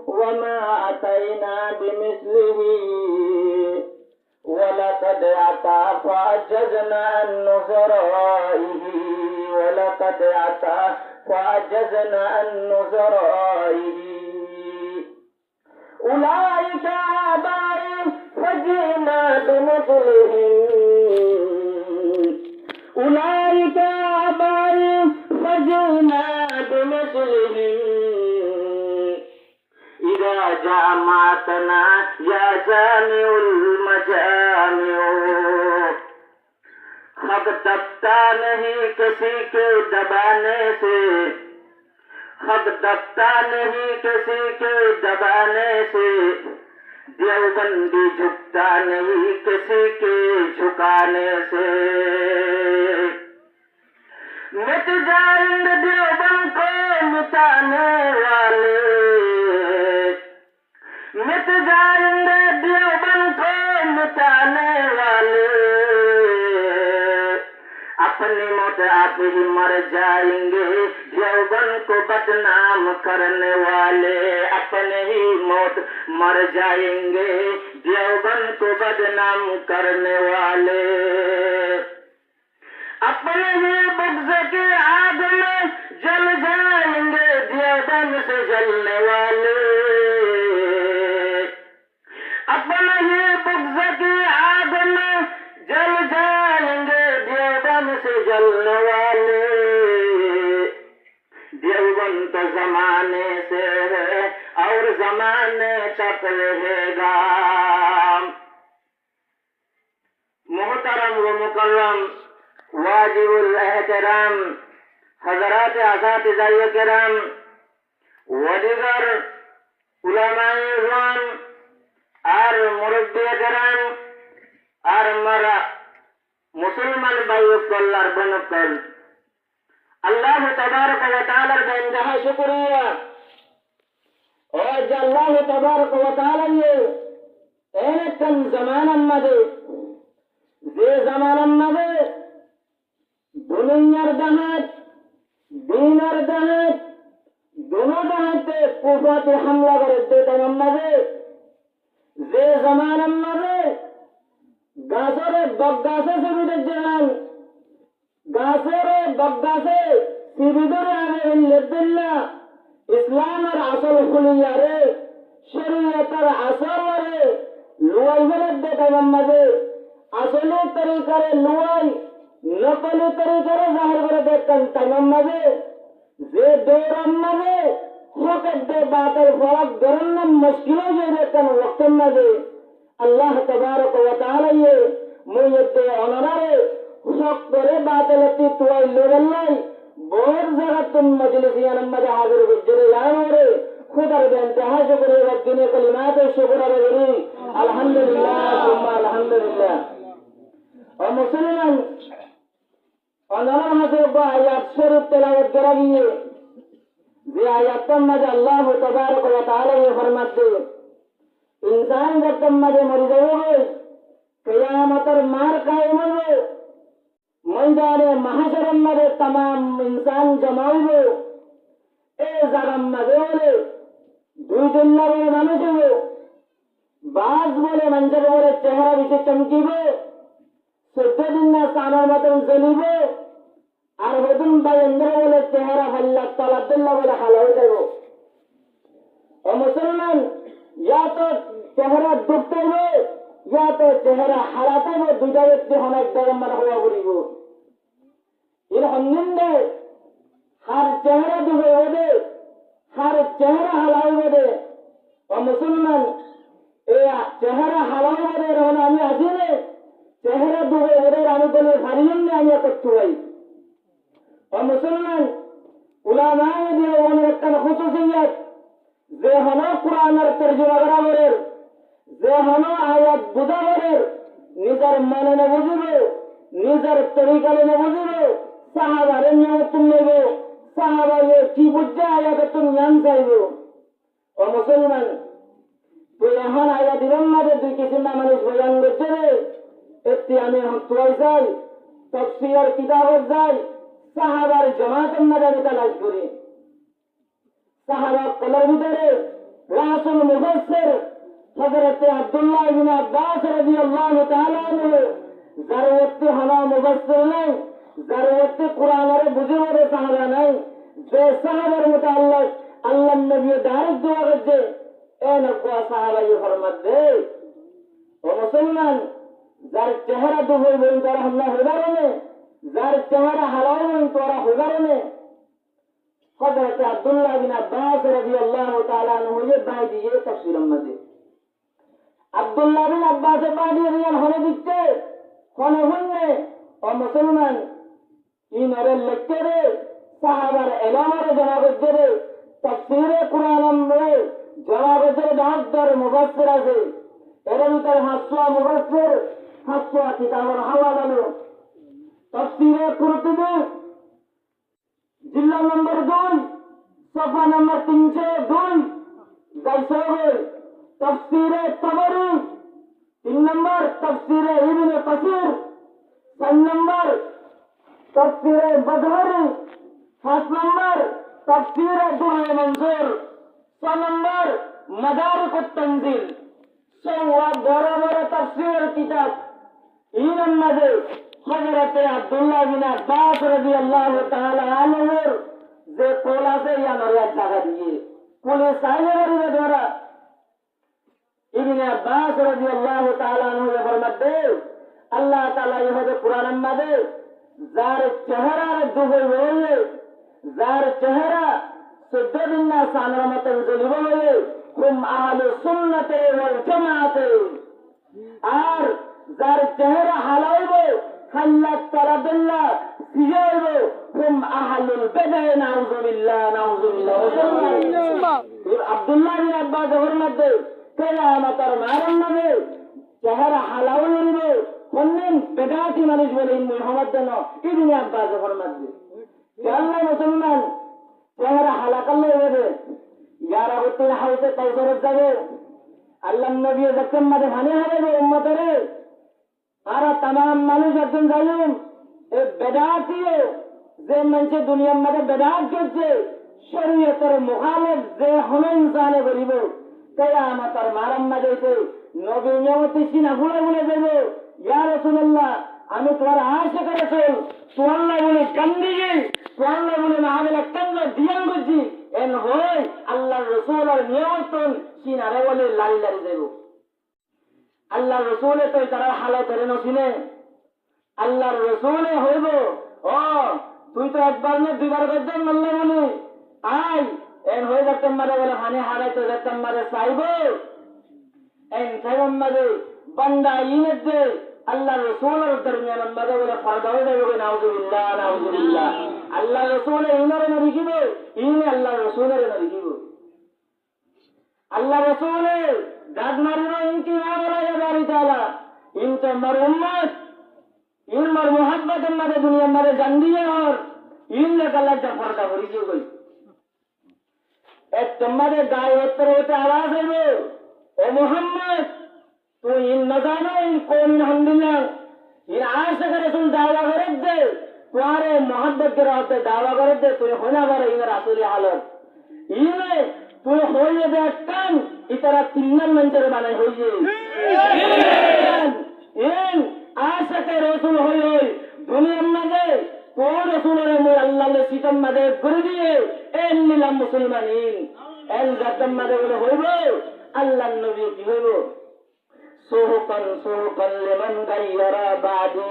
وما أتينا بمثله ولقد أتى فعجزنا عن نظرائه ولقد أتى فعجزنا عن نظرائه أولئك آبائي فجئنا بمثلهم أولئك آبائي فجئنا بمثلهم إذا جمعتنا يا جامع المجامع हक दबता नहीं किसी के दबाने से हक दबता नहीं किसी के दबाने से देवबंदी झुकता नहीं किसी के झुकाने से मिट जाएंगे देवबंद को मिटाने वाले मिट जाएंगे देवबंद को मिटाने वाले अपनी मौत आप ही मर जाएंगे देवबंद को बदनाम करने वाले अपने ही मौत मर जाएंगे देवबंद को बदनाम करने वाले अपने ही बुग़्ज़ की आग में जल जाएंगे देवबंद से जलने वाले अपने ही बुग़्ज़ की आग में जल जाएंगे देवबंद से जलने वाले देवबंद तो ज़माने से है और ज़माने तक रहेगा। मोहतरम व मुकर्रम वाजिबुल एहतराम हज़रात असातिज़ाए किराम व दीगर उलमाए इज़्ज़ाम और मुरब्बिए किराम और मरा मुसलमान भाइयों कल्लार बनकर अल्लाह तबारक व तआला का इंतहा शुक्रिया और अल्लाह तबारक व तआला ये एनकन ज़माना मदे जे ज़माना मदे दुनियार दहत दीनार दहत दोनों दहते कुफाते हमला कर देते मदे जे ज़माना मदे गासरे बग्गासे से भी जवान गासरे बग्गासे सिबिदर आगे लेदिल्ला इस्लाम और असल खुलिया रे शरीयत और असल रे लुआई गलत देता मम्मदे असली तरीका रे लुआई नकली तरीका रे जाहिर कर देता तमम्मदे जे दोरम्मदे होकत दे बातल फरक गरम मुश्किलों जे देता वक्त मदे अल्लाह तबारक व तआला ये मुयते अनरारे हक करे बातलती तुई लोरल्लाई बोर जगतुन मजलिसियान मद हाजिर विजरे यानोरे खुदार बेंतहा शुक्र रब्बिने कलिमात शुक्र रबरी अल्हम्दुलिल्लाह सुम्मा अल्हम्दुलिल्लाह और मुसलमान अनरा हासे आयत शरीफ तिलावत कराइए जे आयत मद अल्लाह तबारक व तआला ये फरमाते इंसान जब तुम मजे मर जाओगे क़यामत और मार कायम हो मैदाने महशर मजे तमाम इंसान जमाओगे ए जगम मजे बोले दुई दिन बोले मानुष हो बाज बोले मंजर बोले चेहरा विषय चमकीबो सुद्ध दिन सानर मतन जलीबो और वदन भाई अंदर बोले चेहरा हल्ला तलादुल्ला बोले हलाओ देगो और मुसलमान या तो चेहरा दुखते हुए या तो चेहरा हराते हुए दूसरा व्यक्ति होना एकदम मन हुआ बुरी वो इन हन्निंदे हर चेहरा दुखे दे हर चेहरा हलाए दे और मुसलमान ए चेहरा हलाए दे रहना हमें हसीने चेहरा दुखे दे रानी बोले हरियम ने हमें कट्टू आई और मुसलमान उलामाए दिया वन रखन खुसूसियत जे हनो कुरान तर्जुमा करा बरेर जे हनो आयात बुझा बरेर निजार माने न बुझिबो निजार तरीका ने बुझिबो साहाबा रे नियम नेबो साहाबा ये की बुझा आयात तुम जान जाइबो ओ मुसलमान तो यहाँ आयात दिवन मादे दुई किसी ना मानुष बयान करते एत्ती आमी हम तुआई जाई तफसीर किताबत जाई साहाबार जमात मदे तलाश करी साहाबा कलर ভিতরে রাসূল মুফাসসির হযরত আব্দুল্লাহ ইবনে আব্বাস রাদিয়াল্লাহু তাআলা আনহু জারওয়াতে হনা মুফাসসির নাই, জারওয়াতে কোরআনের বুঝিবারে সাহাবা নাই, যে সাহাবার মুতাআল্লিক আল্লাহর নবী ডাইরেক্ট দোয়া করছে এ নব্বা সাহাবাই ফরমাত দে ও মুসলমান যার চেহারা দুবই বই তোরা হামলা হইবারনে, যার চেহারা হালাল বই তোরা হইবারনে হযরত আব্দুল্লাহ ইবনে আব্বাস রাদিয়াল্লাহু তাআলা আনহু ये बाय दिए तफसीर में আব্দুল্লাহ বিন আব্বাস বাদি রিয়ান হনে দিচ্ছে হনে হনে ও মুসলমান ইনরে লেকচারে সাহাবার এলামারে জমা করছে রে তাফসীরে কুরআন রে জমা করছে দাঁতদার মুফাসসির আছে এর ভিতরে হাসওয়া মুফাসসির হাসওয়া কিতাবের হাওয়ালা লো তাফসীরে কুরতুবী जिला नंबर 2 सफा नंबर 302 जैसे तफसीर तबरी 3 नंबर तफसीर इब्न कसीर 7 नंबर तफसीर बदहरी 7 नंबर तफसीर दुर्र मंसूर 6 नंबर मदारिक तंजील सवा बराबर तफसीर किताब इन मदे हजरत अब्दुल्लाह बिन अब्बास রাদিয়াল্লাহু তাআলা আনহুর যে কোল আছে ইয়া নরিয়া জায়গা দিয়ে কোলে সাইলের দ্বারা ইবনে আব্বাস রাদিয়াল্লাহু তাআলা আনহু ফরমাতে আল্লাহ তাআলা ইহদে কুরআনের মধ্যে যার চেহারার দুবে হয়ে যার চেহারা সুদ্দিনা সানর মতন জ্বলিব হয়ে হুম আহলু সুন্নতে ওয়াল জামাতে আর যার চেহারা হালাইব খাল্লাত তারাদুল্লাহ সিজাইব হুম আহলুল বিদআহ নাউযুবিল্লাহ নাউযুবিল্লাহ আব্দুল্লাহ বিন আব্বাস ফরমাতে কিয়ামতের মারণ নামে চেহারা হালাইব কোনদিন বেদাতি মানুষ বলে মুহাম্মদ দেন ইবনে আব্বাস ফরমাতে আল্লাহ মুসলমান চেহারা হালাকাল্লে হবে ইয়ারা হতে হাউসে কাউসারে যাবে আল্লাহর নবী যখন মাঝে ভানে হারাবে উম্মতরে আর तमाम মানুষ একজন জানেন এই বেদাতিও যে মানুষে দুনিয়ার মধ্যে বেদাত করছে শরীয়তের মুখালিফ যে হন ইনসানে করিব কিয়ামতের মারাম মাঝে নবীর নিয়মতে সিনা ভুলে ভুলে যাবে ইয়া রাসূলুল্লাহ আমি তোমার আশিক রাসূল তোয়াল্লাহ বলে কান্দি গই তোয়াল্লাহ বলে মাহবিল কান্দ দিয়ান করছি এন হয় আল্লাহর রাসূলের নিয়মতন সিনারে বলে লালি লালি যাইব আল্লাহর রাসূলে তো তারা হালাত ধরে নছিনে আল্লাহর রাসূলে হইব ও তুই তো একবার না দুইবার গজন আল্লাহ বলি আই এন হয়ে যাতম মারে বলে হানে হারাই তো যাতম মারে চাইব এন খাইম মারে বান্দা ইনদে আল্লাহর রাসূলের দরমিয়ান মারে বলে ফায়দা হয়ে যাবে নাউযুবিল্লাহ নাউযুবিল্লাহ আল্লাহর রাসূলে ইনরে না লিখিব ইনে আল্লাহর রাসূলের না লিখিব আল্লাহর রাসূলে দাদ মারিনো ইনকি না বলা যাবে তাআলা ইনতে মার উম্মত ইন মার মোহাব্বত মারে দুনিয়া মারে জান দিয়ে और इन ने गलत जफरदा भरी जो गई एक तुम्हारे गाय उत्तर होते आवाज है वो ओ मोहम्मद तू इन न जानो इन कौन अल्हम्दुलिल्लाह इन आशिक रसूल दावा करे दे तुम्हारे मोहब्बत के रहते दावा करे दे तू होना बारे इन रसूल हालत इने तू होए दे कान इतरा तिन्नन मंजर बनाए होइए इन आशिक रसूल होय दुनिया में दे কোন রাসূলের মুই আল্লাহর সিতম মাদে করে দিয়ে এন নিলাম মুসলমানিন এন জাতম মাদে বলে হইব আল্লাহর নবী কি হইব সুহকান সুহকান লিমান গায়রা বাদু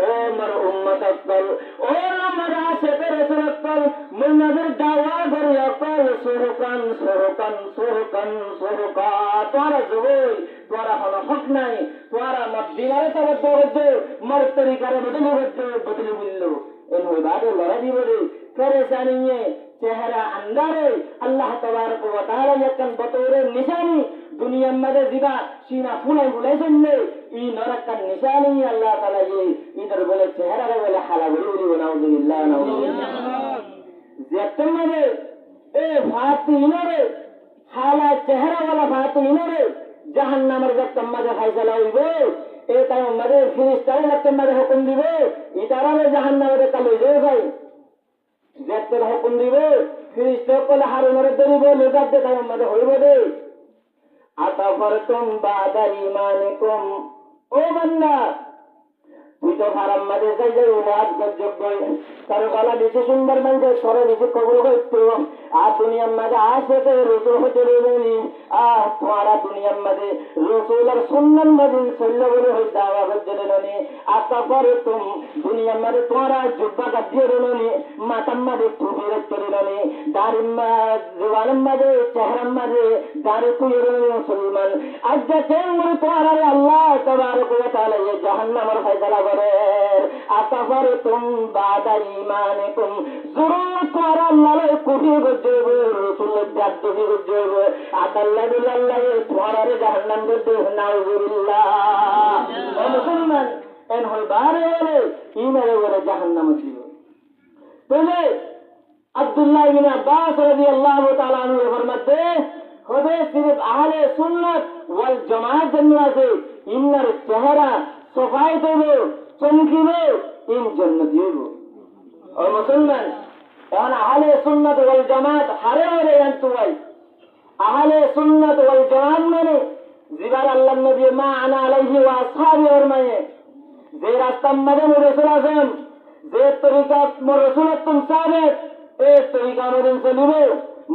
ও মার উম্মত আকল ও আমার আশিক রাসূল আকল মুনাদের দাওয়া করে আকল সুহকান সুহকান সুহকান সুহকা তোরা জবই তোরা হলো হক নাই তোরা মদিনারে তবদ্দে মার তরিকারে বদলি বললো इन इबादत लड़ा दी बड़े परेशानी है चेहरा अंदर अल्लाह तबारक व तआला यकन बतौरे निशानी दुनिया में जिबा सीना फुले फुले सुनले ई नरक का निशानी अल्लाह ताला ये इधर बोले चेहरा रे बोले हाला बोली नाउजुबिल्लाह नाउजुबिल्लाह जतम में ए फातिना रे हाला चेहरा वाला फातिना रे जहन्नम रे जतम में फैसला होइबो ए ताई मदे फिरिस्तारे लगते मदे हुकुम दिबे इतारा में जहन्नम रे कल ले जाए जत्ते हुकुम दिबे ফিরিস্তা কলে হারুনের দরিব লেজাত দে তাই আমাদের হইব দে আতাফারতুম বাদা ঈমানিকুম ও বান্দা তুই তো হারাম মাঝে যাই যাই ওয়াজ যোগ্য তার গলা বেশি সুন্দর মানে সরে বেশি কবুল করতো আর দুনিয়ার মাঝে আসে তো রসুল হতে রইলেনি তোমারা দুনিয়ার মাঝে রসুলের সুন্নার মাঝে শৈল্য বলে হইতে আওয়াজ হচ্ছে রেলনি আর তারপরে তুমি দুনিয়ার মাঝে তোমারা জুব্বা কাটিয়ে রেলনি মাথার মাঝে টুপি রেখে রেলনি দাড়ির জোয়ানের মাঝে চেহারার মাঝে দাড়ি তুলে রেলনি মুসলমান আজ যা কেন তোমার আল্লাহ তাবারক ওয়া তাআলা এই জাহান্নামের ফয়সালা করেন আতাফারতুম বাদা ঈমানিকুম জরুর তোমার আল্লাহ কুফি গজব রাসূলের জাদ্দুহি গজব আতাল্লাহ বিল্লাহ তোমার জাহান্নাম গজব নাউজুবিল্লাহ ও মুসলমান এন হল বারে বলে ইমানে বলে জাহান্নাম ছিল তবে আব্দুল্লাহ ইবনে আব্বাস রাদিয়াল্লাহু তাআলা আনহু ফরমাতে হবে সির্ফ আহলে সুন্নাত ওয়াল জামাত জন্য আছে ইন্নার চেহারা সফাই দেব চমকিব ইন জান্নাতি হইব ও মুসলমান এখন আহলে সুন্নাত ওয়াল জামাত হারে হরে আনতুই আহলে সুন্নাত ওয়াল জামাত মানে জিবার আল্লাহ নবী মা আনা আলাইহি ওয়া আসহাবি ফরমায়ে যে রাস্তার মধ্যে রাসূল আছেন যে তরিকা মোর রাসূলের তুম সাবেত এই তরিকা মধ্যে চলিব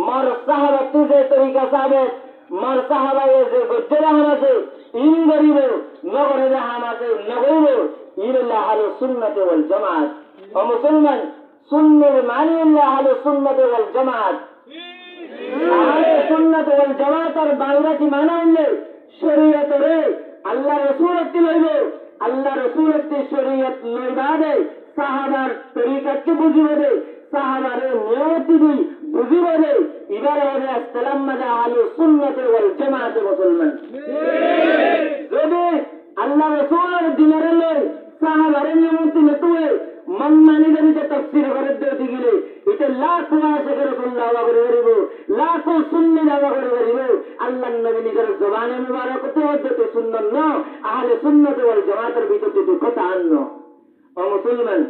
মোর সাহাবাত যে তরিকা সাবেত মোর সাহাবায়ে যে গজ্জরা হামাছে ইন গরিব নগরে হামাছে নগরিব ইল্লা আহলে সুন্নাত ওয়াল জামাত ও মুসলমান সুন্নার মানে ইল্লা আহলে সুন্নাত ওয়াল জামাত আহলে সুন্নাত ওয়াল জামাত আর বাংলাটি মানে হইলে শরীয়তরে আল্লাহ রাসূলকে লইব আল্লাহ রাসূলকে শরীয়ত লইবা দে সাহাবার তরিকাকে বুঝিব দে সাহাবারে নিয়তি দি বুঝিব দে ইবারে হবে আসসালাম মাযা আহলে সুন্নাত ওয়াল জামাত মুসলমান যদি আল্লাহ রাসূলের দিনের লই সাহাবারে নিয়তি নতুয়ে মন মানি যে তাফসীর করে দিতে গেলে এটা লাখ মাসে রাসূলুল্লাহ করে করিব লাখ সুন্নি দাবা করে করিব আল্লাহর নবী নিজের জবানে মুবারকতে হতে সুন্নাত না আহলে সুন্নাত ওয়াল জামাতের ভিতরে তো কথা আননো ও মুসলমান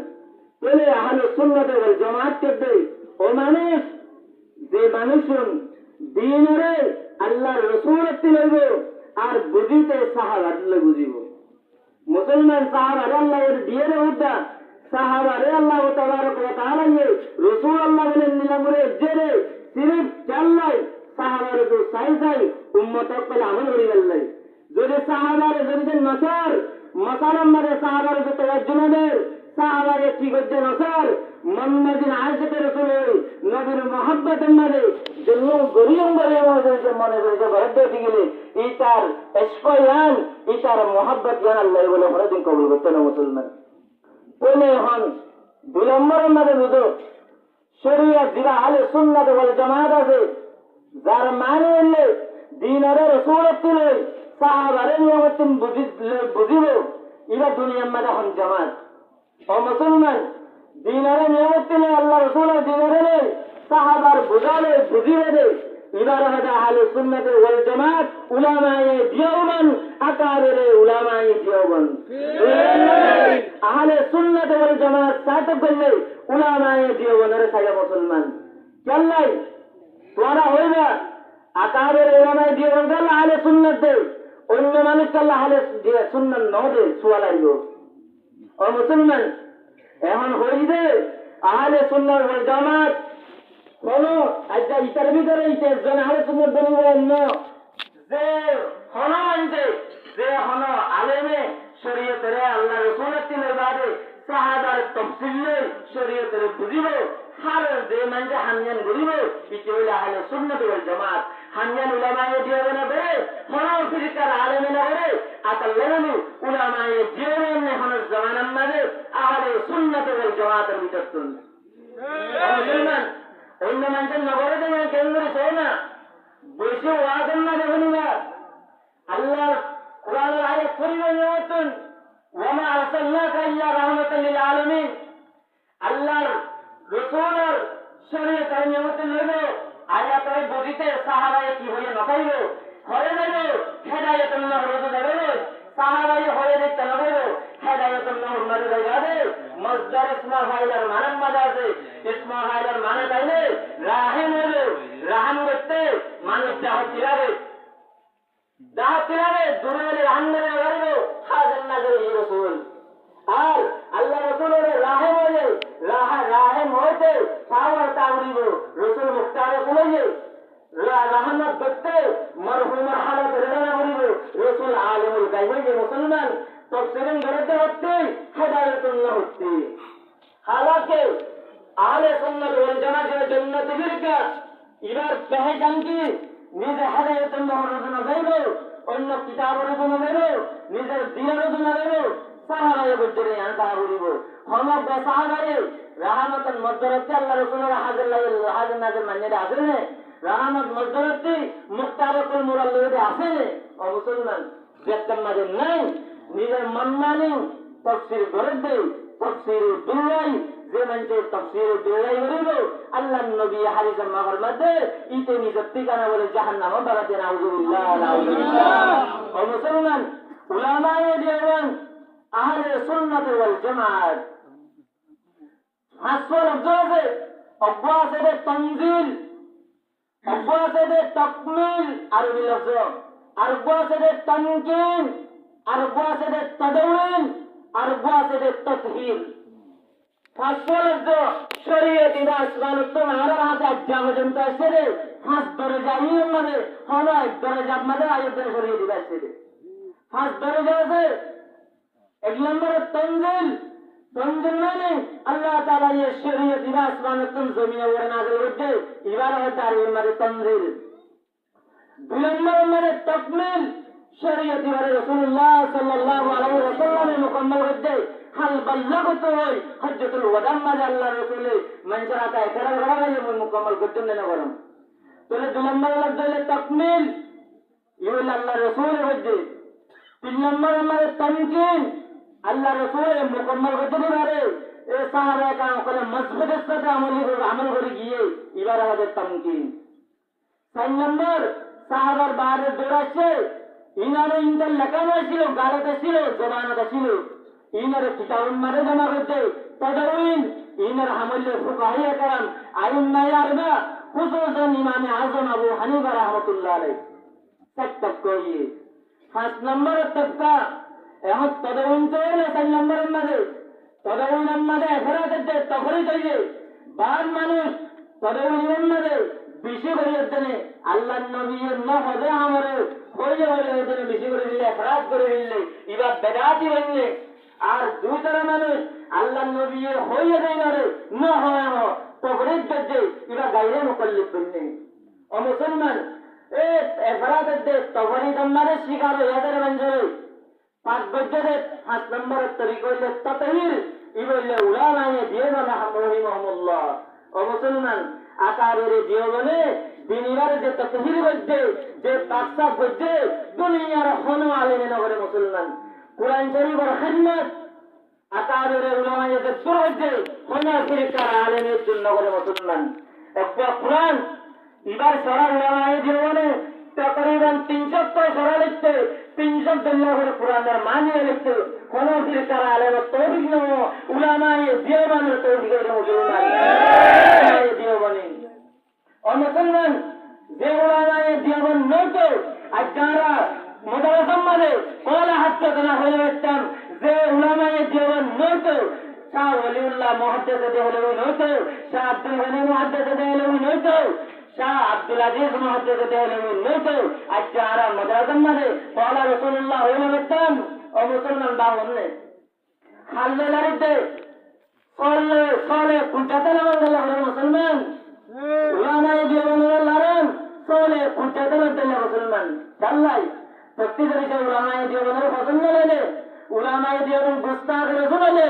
বলে আহলে সুন্নাত ওয়াল জামাত কে ও মানুষ যে মানুষজন দ্বীনরে আল্লাহর রাসূলকে লইব আর বুঝিতে সাহাবারে বুঝিব মুসলমান সাহাবারে আল্লাহর দিয়ের উদ্দা সাহাবারে আল্লাহ তাবারক ওয়া তাআলা রাসূল আল্লাহ বলেন নিলামরে জেরে সিরিফ চাল্লাই সাহাবারে তো সাই উম্মত কল আমল করি আল্লাহ যদি সাহাবারে যদি নসর মাসালাম মারে সাহাবারে তো তাওয়াজ্জুহ দেয় সাহাবারে কি করতে নসর মুহাম্মাদিন আয়েশা রাসূল নবীর মুহাব্বত মারে জন্য গরিয়ম গরিয়ম হয়ে মনে করে বহদ্দ দিগলে ইতার ইশকায়ান ইতার মুহাব্বত জান আল্লাহ বলে হরদিন কবুল করতে না মুসলমান বলে হন দুই নম্বরের মধ্যে বুঝো শরীয়ত যেটা আহলে সুন্নাত ওয়াল জামাত আছে যার মানে হইলে দ্বীনের রাসূলকে লই সাহাবারে নিয়মত বুঝিব ইরা দুনিয়ার মধ্যে হন জামাত ও মুসলমান দ্বীনের নিয়মত লই আল্লাহ রাসূলের দ্বীনের লই সাহাবার বুঝালে বুঝিয়ে দে ইবার হদা আহলে সুন্নাত ওয়াল জামাত উলামায়ে দিওবন্দ আকাবেরে উলামায়ে দিওবন্দ আহলে সুন্নাত ওয়াল জামাত সাথে করলে উলামায়ে দিওবন্দের সাথে মুসলমান চললাই তোরা হইবা আকাবেরে উলামায়ে দিওবন্দ আহলে সুন্নাত দে অন্য মানুষ আল্লাহ আহলে সুন্নাত ন দে সুয়ালাইব ও মুসলমান এমন হইবে আহলে সুন্নাত ওয়াল জামাত হলো আজ ইতার ভিতরে জন আহলে সুন্নাত বলিবেন না যে হন মানছে যে হন আলেমে শরীয়তের আল্লাহ রাসূলের তিলের বাদে সাহাবার তাফসীল শরীয়তের বুঝিব হার যে মানছে হানজান গরিব ইতে হইল আহলে সুন্নাত ওয়াল জামাত হানজান উলামায়ে দিওবনা বেরে হন ফিরকার আলেমে না করে আতাল্লাহু উলামায়ে দিওবনা হন জামানার মাঝে আহলে সুন্নাত ওয়াল জামাতের ভিতর চলছে মুসলমান অন্য মানুষের নগরে দেবেন কেন্দ্রে সে না বসে ওয়াজেন না দেখুন আল্লাহ কোরআনের আয়াত পরিমাণ নিয়মতন ওয়ামা আরসালনাকা ইল্লা রাহমাতাল লিল আলামিন আল্লাহর রাসূলের শরীয়তের নিয়মতন লইব আয়াতের বুঝিতে সাহাবায়ে কি হয়ে নকাইব হয়ে যাবে হেদায়েতুল্লাহ রোজা দেবে সাহাবায়ে হয়ে দেখতে নকাইব হেদায়েতুল্লাহ মাঝে যাবে মজদার ইসমা ফাইলার মানের মাঝে আছে ইসমা ফাইলার মানে তাইলে রাহিম হলো রাহাম করতে মানুষ দাহতি লাগে দূরে হলে রাহাম মেরে গেল হাজার নাজর রসুল আর আল্লাহ রসুলের রাহেম হলে রাহেম হইতে পাওয়ার তাউরিব রসুল মুক্তারে বলে রহমত দেখতে মরহুমের হালত রেডানা করিব রসুল আলমুল গাইবে যে মুসলমান তফসিরিন গড়তে হচ্ছে হেদায়তুল্লাহ হচ্ছে হালাকে আহলে সুন্নাত ওয়াল জামাতের জান্নাতের কা এবার পেহচান কি নিজে হেদায়তুল্লাহ রজনা গাইব অন্য কিতাবের রজনা গাইব নিজের দিনের রজনা গাইব সাহাবায়ে বুঝরে আনসা করিব হমক সাহাবায়ে রাহমাতান মদরতে আল্লাহ রাসূলের হাজির নাজির মান্যে আছে না রাহমত মজদরতি মুক্তারকুল মুরাল্লিদে আছে ও মুসলমান যেতাম মাঝে নাই নিজের মনমানি তাফসীর করে দে তাফসীর দুলাই যে মানছে তাফসীর দুলাই করিব আল্লাহর নবী হাদিসের মাগর মধ্যে ইতে নিজের ঠিকানা বলে জাহান্নাম বাগাতে নাউযুবিল্লাহ ও মুসলমান উলামায়ে দিওয়ান আহলে সুন্নাত ওয়াল জামাত হাসল অবজে অব্বাসে তানজিল أربعة تكميل عربي لفظ أربعة تنكين أربعة تدوين أربعة تطهير فصل الزو شريعة إذا أسمان التم على هذا الجامع جمتا سيري فاس درجة مدى هنا درجة مدى آيات شريعة إذا سيري فاس درجة سي एक नंबर तंजिल तंजिल माने अल्लाह ताला ये शरीयत इबा आसमान तुम जमीन और नाज़िल करते इबारा है तारीफ मारे तंजिल दो नंबर माने तकमील शरीयत इबारा रसूलुल्लाह सल्लल्लाहु अलैहि वसल्लम ने मुकम्मल करते हल बल्लगतु होय हज्जतुल वदा माने अल्लाह रसूल मंजरा का इकरार करा ये मुकम्मल करते न करम तो दो नंबर लफ्ज है तकमील ये अल्लाह रसूल वजह तीन नंबर माने तमकीन अल्लाह रसूल मुकम्मल करते पारे ए साहाबा का कोले मजबूत साथे আমল করে গিয়ে ইবারে হবে তামকিন চার নম্বর সাহাবার বারে দৌড়াচ্ছে ইনারে ইন্টার লেখানো ছিল গালাতে ছিল জবানতে ছিল ইনারে কিতাবুল মারে জমা করতে তাদাউইন ইনার হামলে ফুকাহিয়া کرام আইম্মা আরবা খুসুসান ইমাম আযম আবু হানিফা রাহমাতুল্লাহ আলাইহি তক কোই পাঁচ নম্বর তবকা এখন তদবিন তো হলে 4 নম্বরের মধ্যে তদবিনের মধ্যে এফরাতে তখনই তৈরি বাদ মানুষ তদবিনের মধ্যে বেশি করে দেনে আল্লাহর নবীর না হবে আমারে হয়ে হলে দেনে বেশি করে দিলে এফরাত করে দিলে ইবা বেদাতি বললে আর দুই তারা মানুষ আল্লাহর নবীর হয়ে দেয় না হয় না তখনই গজে ইবা গায়রে মুকল্লিফ বললে ও মুসলমান এ এফরাতে তখনই তোমারে শিকার হয়ে যাবে বন্ধু पांच बजे पांच नंबर तरीकों से ततहीर इबले उलामा ये दियोबन रहमहुल्लाह और मुसलमान आकारेरे दियोबने दिनीवारे जे ततहीर बजे जे ताकसा बजे दुनिया रे होने वाले ने नगरे मुसलमान कुरान शरीफ और खिदमत आकारेरे उलामा ये जे बजे होने फिर कर आले ने नगरे मुसलमान एक कुरान इबार सरा उलामा ये दियोबने तकरीबन 300 सरा लिखते 300 दल्ला করে কুরআনের মানিয়ে লিখতে কোন ফিরকার আলেম তৌফিক নয় উলামায়ে দিওবানের তৌফিকের মুসলমান উলামায়ে দিওবানি ও মুসলমান যে উলামায়ে দিওবান নয়তো আজারা মাদ্রাসার মধ্যে কোলা হাদানা হয়ে যেতাম যে উলামায়ে দিওবান নয়তো শাহ ওলিউল্লাহ মুহাদ্দিস দেহলভী নয়তো শাহ আব্দুল গনি মুহাদ্দিস দেহলভী নয়তো शाह अब्दुल अजीज मुहद्दिस देहलवी नयतो अजारा मदरसा मदे qala rasulullah होलमतन ओ मुसलमान बावने खाल्ले लरिते सोले कुंटाते लमंगला हो मुसलमान उलामा दिवने लरन सोले कुंटाते लमंगला मुसलमान चल्लाई प्रति तरीके उलामा दिवने पसंद लेले उलामा दिवन गुस्ताख रसूले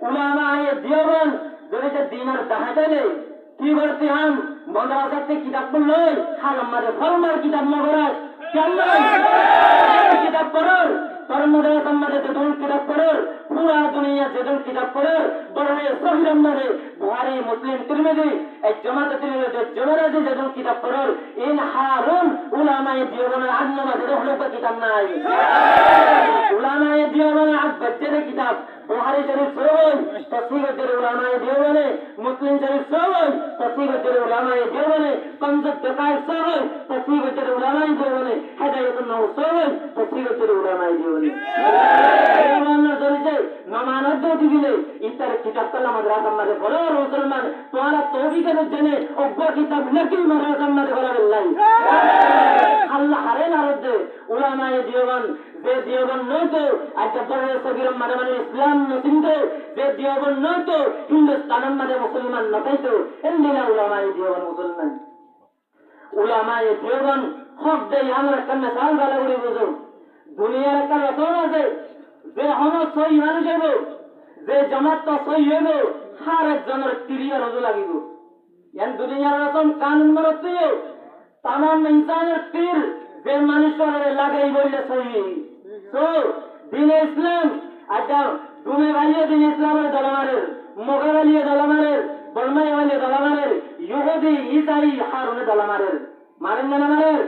उलामा दिवन जरिते दीनर दाहते কি করতে हम মাদ্রাসা থেকে কিতাব পড়লে হাল আমাদের ফরমার কিতাব না পড়াস কেন কিতাব পড়ো তোর মাদ্রাসা মধ্যে যেদুল কিতাব পড়ো পুরা দুনিয়া যেদুল কিতাব পড়ো বড়ে সহিহ মধ্যে বুখারী মুসলিম তিরমিজি এই জামাতে তিরমিজি জমারাজি যেদুল কিতাব পড়ো ইন হারুন উলামায়ে দিওয়ানের আন্নামা যেদুল কিতাব নাই উলামায়ে দিওয়ানের আব্বাজের কিতাব বুখারী শরীফ সহি তসহিহুল উলামায়ে দেওবনে মুসলিম শরীফ সহি তসহিহুল উলামায়ে দেওবনে কনজুদ দকায়েক সহি তসহিহুল উলামায়ে দেওবনে হিদায়াতুন নূর সহি তসহিহুল উলামায়ে দেওবনে আল্লাহ ধরেছে নামাজ দিলে ইতার কিতাব কালা মাদ্রাসা মাঝে পড়ো মুসলমান তোমার তৌফিকের জন্য অজ্ঞ কিতাব নাকি মাদ্রাসা মাঝে পড়া বিল্লাহ আল্লাহ হারে নারদ উলামায়ে দেওবন যে দেওবন নয়তো আজ বড় সগীর মানে ইসলাম নচিন্ত যে দেওবন নয়তো হিন্দুস্তানের মাঝে মুসলমান নতাইতো এন্দিনা উলামায়ে দেওবন মুসলমান উলামায়ে দেওবন হক দেই আমরা একটা মিসাল ভালো করে বুঝো দুনিয়ার একটা রসন আছে যে হন সই মানুষ হইব যে জামাত তো সই হইব হার একজনের 30 রোজ লাগিব ইয়ান দুনিয়ার রসন কানুন মানতে তামাম ইনসানের তীর যে মানুষের লাগাই বললে সই তো দিন ইসলাম আচ্ছা তুমি ভাইয়ে দিন ইসলামের দলমারের মগে ভাইয়ে দলমারের বর্মাই ভাইয়ে দলমারের ইহুদি ইসাই হারুনে দলমারের মারেন না মারের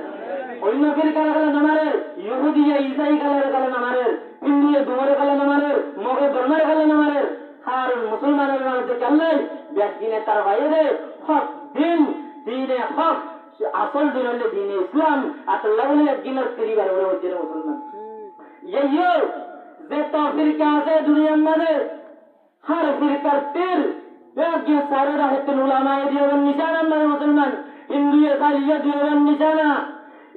অন্য ফিরকার গেলে নামারের ইহুদি ইসাই গেলে নামারের হিন্দুয়ে দুমারে গেলে নামারের মগে বর্মার গেলে নামারের আর মুসলমানের মধ্যে কেমন ব্যাগিনে তার বাইরে হক দিন দিনে হক আসল দিন হলে দিনে ইসলাম আল্লাহ বলে একদিনের পরিবার ওরা হচ্ছে মুসলমান ইয়ে যে তো ফিরকা আছে দুনিয়ার মধ্যে হর ফিরকার তীর একদিন সারেরা হচ্ছে উলামায়ে দেওবন নিশানা মানে মুসলমান হিন্দুয়ে সালিয়ে দেওবন নিশানা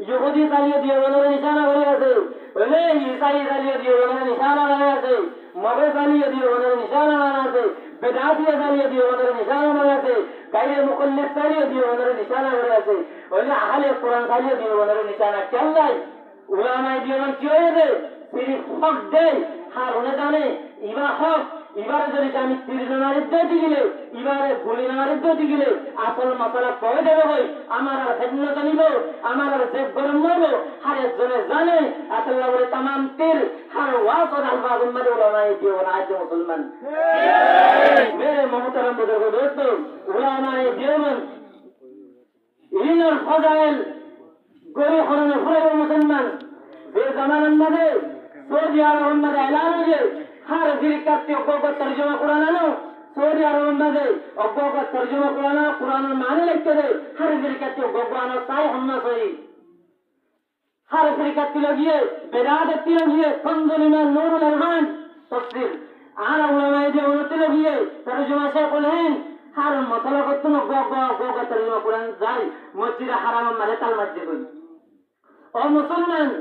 ইহুদি সালিয়ে দেওবনের নিশানা হয়ে আছে বলে ইসাই সালিয়ে দেওবনের নিশানা হয়ে আছে মগে সালিয়ে দেওবনের নিশানা হয়ে আছে বেদাতিয়া সালিয়ে দেওবনের নিশানা হয়ে আছে গাইরে মুকল্লিদ সালিয়ে দেওবনের নিশানা হয়ে আছে বলে আহলে কোরআন সালিয়ে দেওবনের নিশানা কেল্লাই উলামায়ে দেওবন কি হয়েছে সিরিফ হক দেয় হারুনে জানে ইবা হক এবারে যদি আমি 30 নামারের দিতে গেলে এবারে গুলি নামারের দিতে গেলে আসল মশলা কয়ে দেবে ভাই আমার আর হেদনত নিব আমার আর জেব গরম নইব হার একজনে জানে আল্লাহ বলে तमाम তীর হার ওয়াসদ আলফাজ উম্মতে উলামায়ে দেওবন আজ মুসলমান মেরে মোহতারাম বুজুর্গ দোস্ত উলামায়ে দেওবন ইলমুল ফাজাইল গরি হরনে ফুরে মুসলমান যে জামানার মধ্যে সৌদি আরবের মধ্যে এলান হয়ে हर फिरका अब्बों का तर्जुमा कुरान नो सऊदी अरब में अब्बों का तर्जुमा कुरान माने लिखते थे हर फिरका अब्बों साई हमना सही हर फिरका लगिए बेदात लगिए कंजुल में नूरुल रहमान तफसीर आला उलमाए जो उन्नति लगिए तर्जुमा शेखुल हिंद हर मसला को तुम अब्बों का तर्जुमा कुरान जाए मस्जिद हराम में ताल मस्जिद और मुसलमान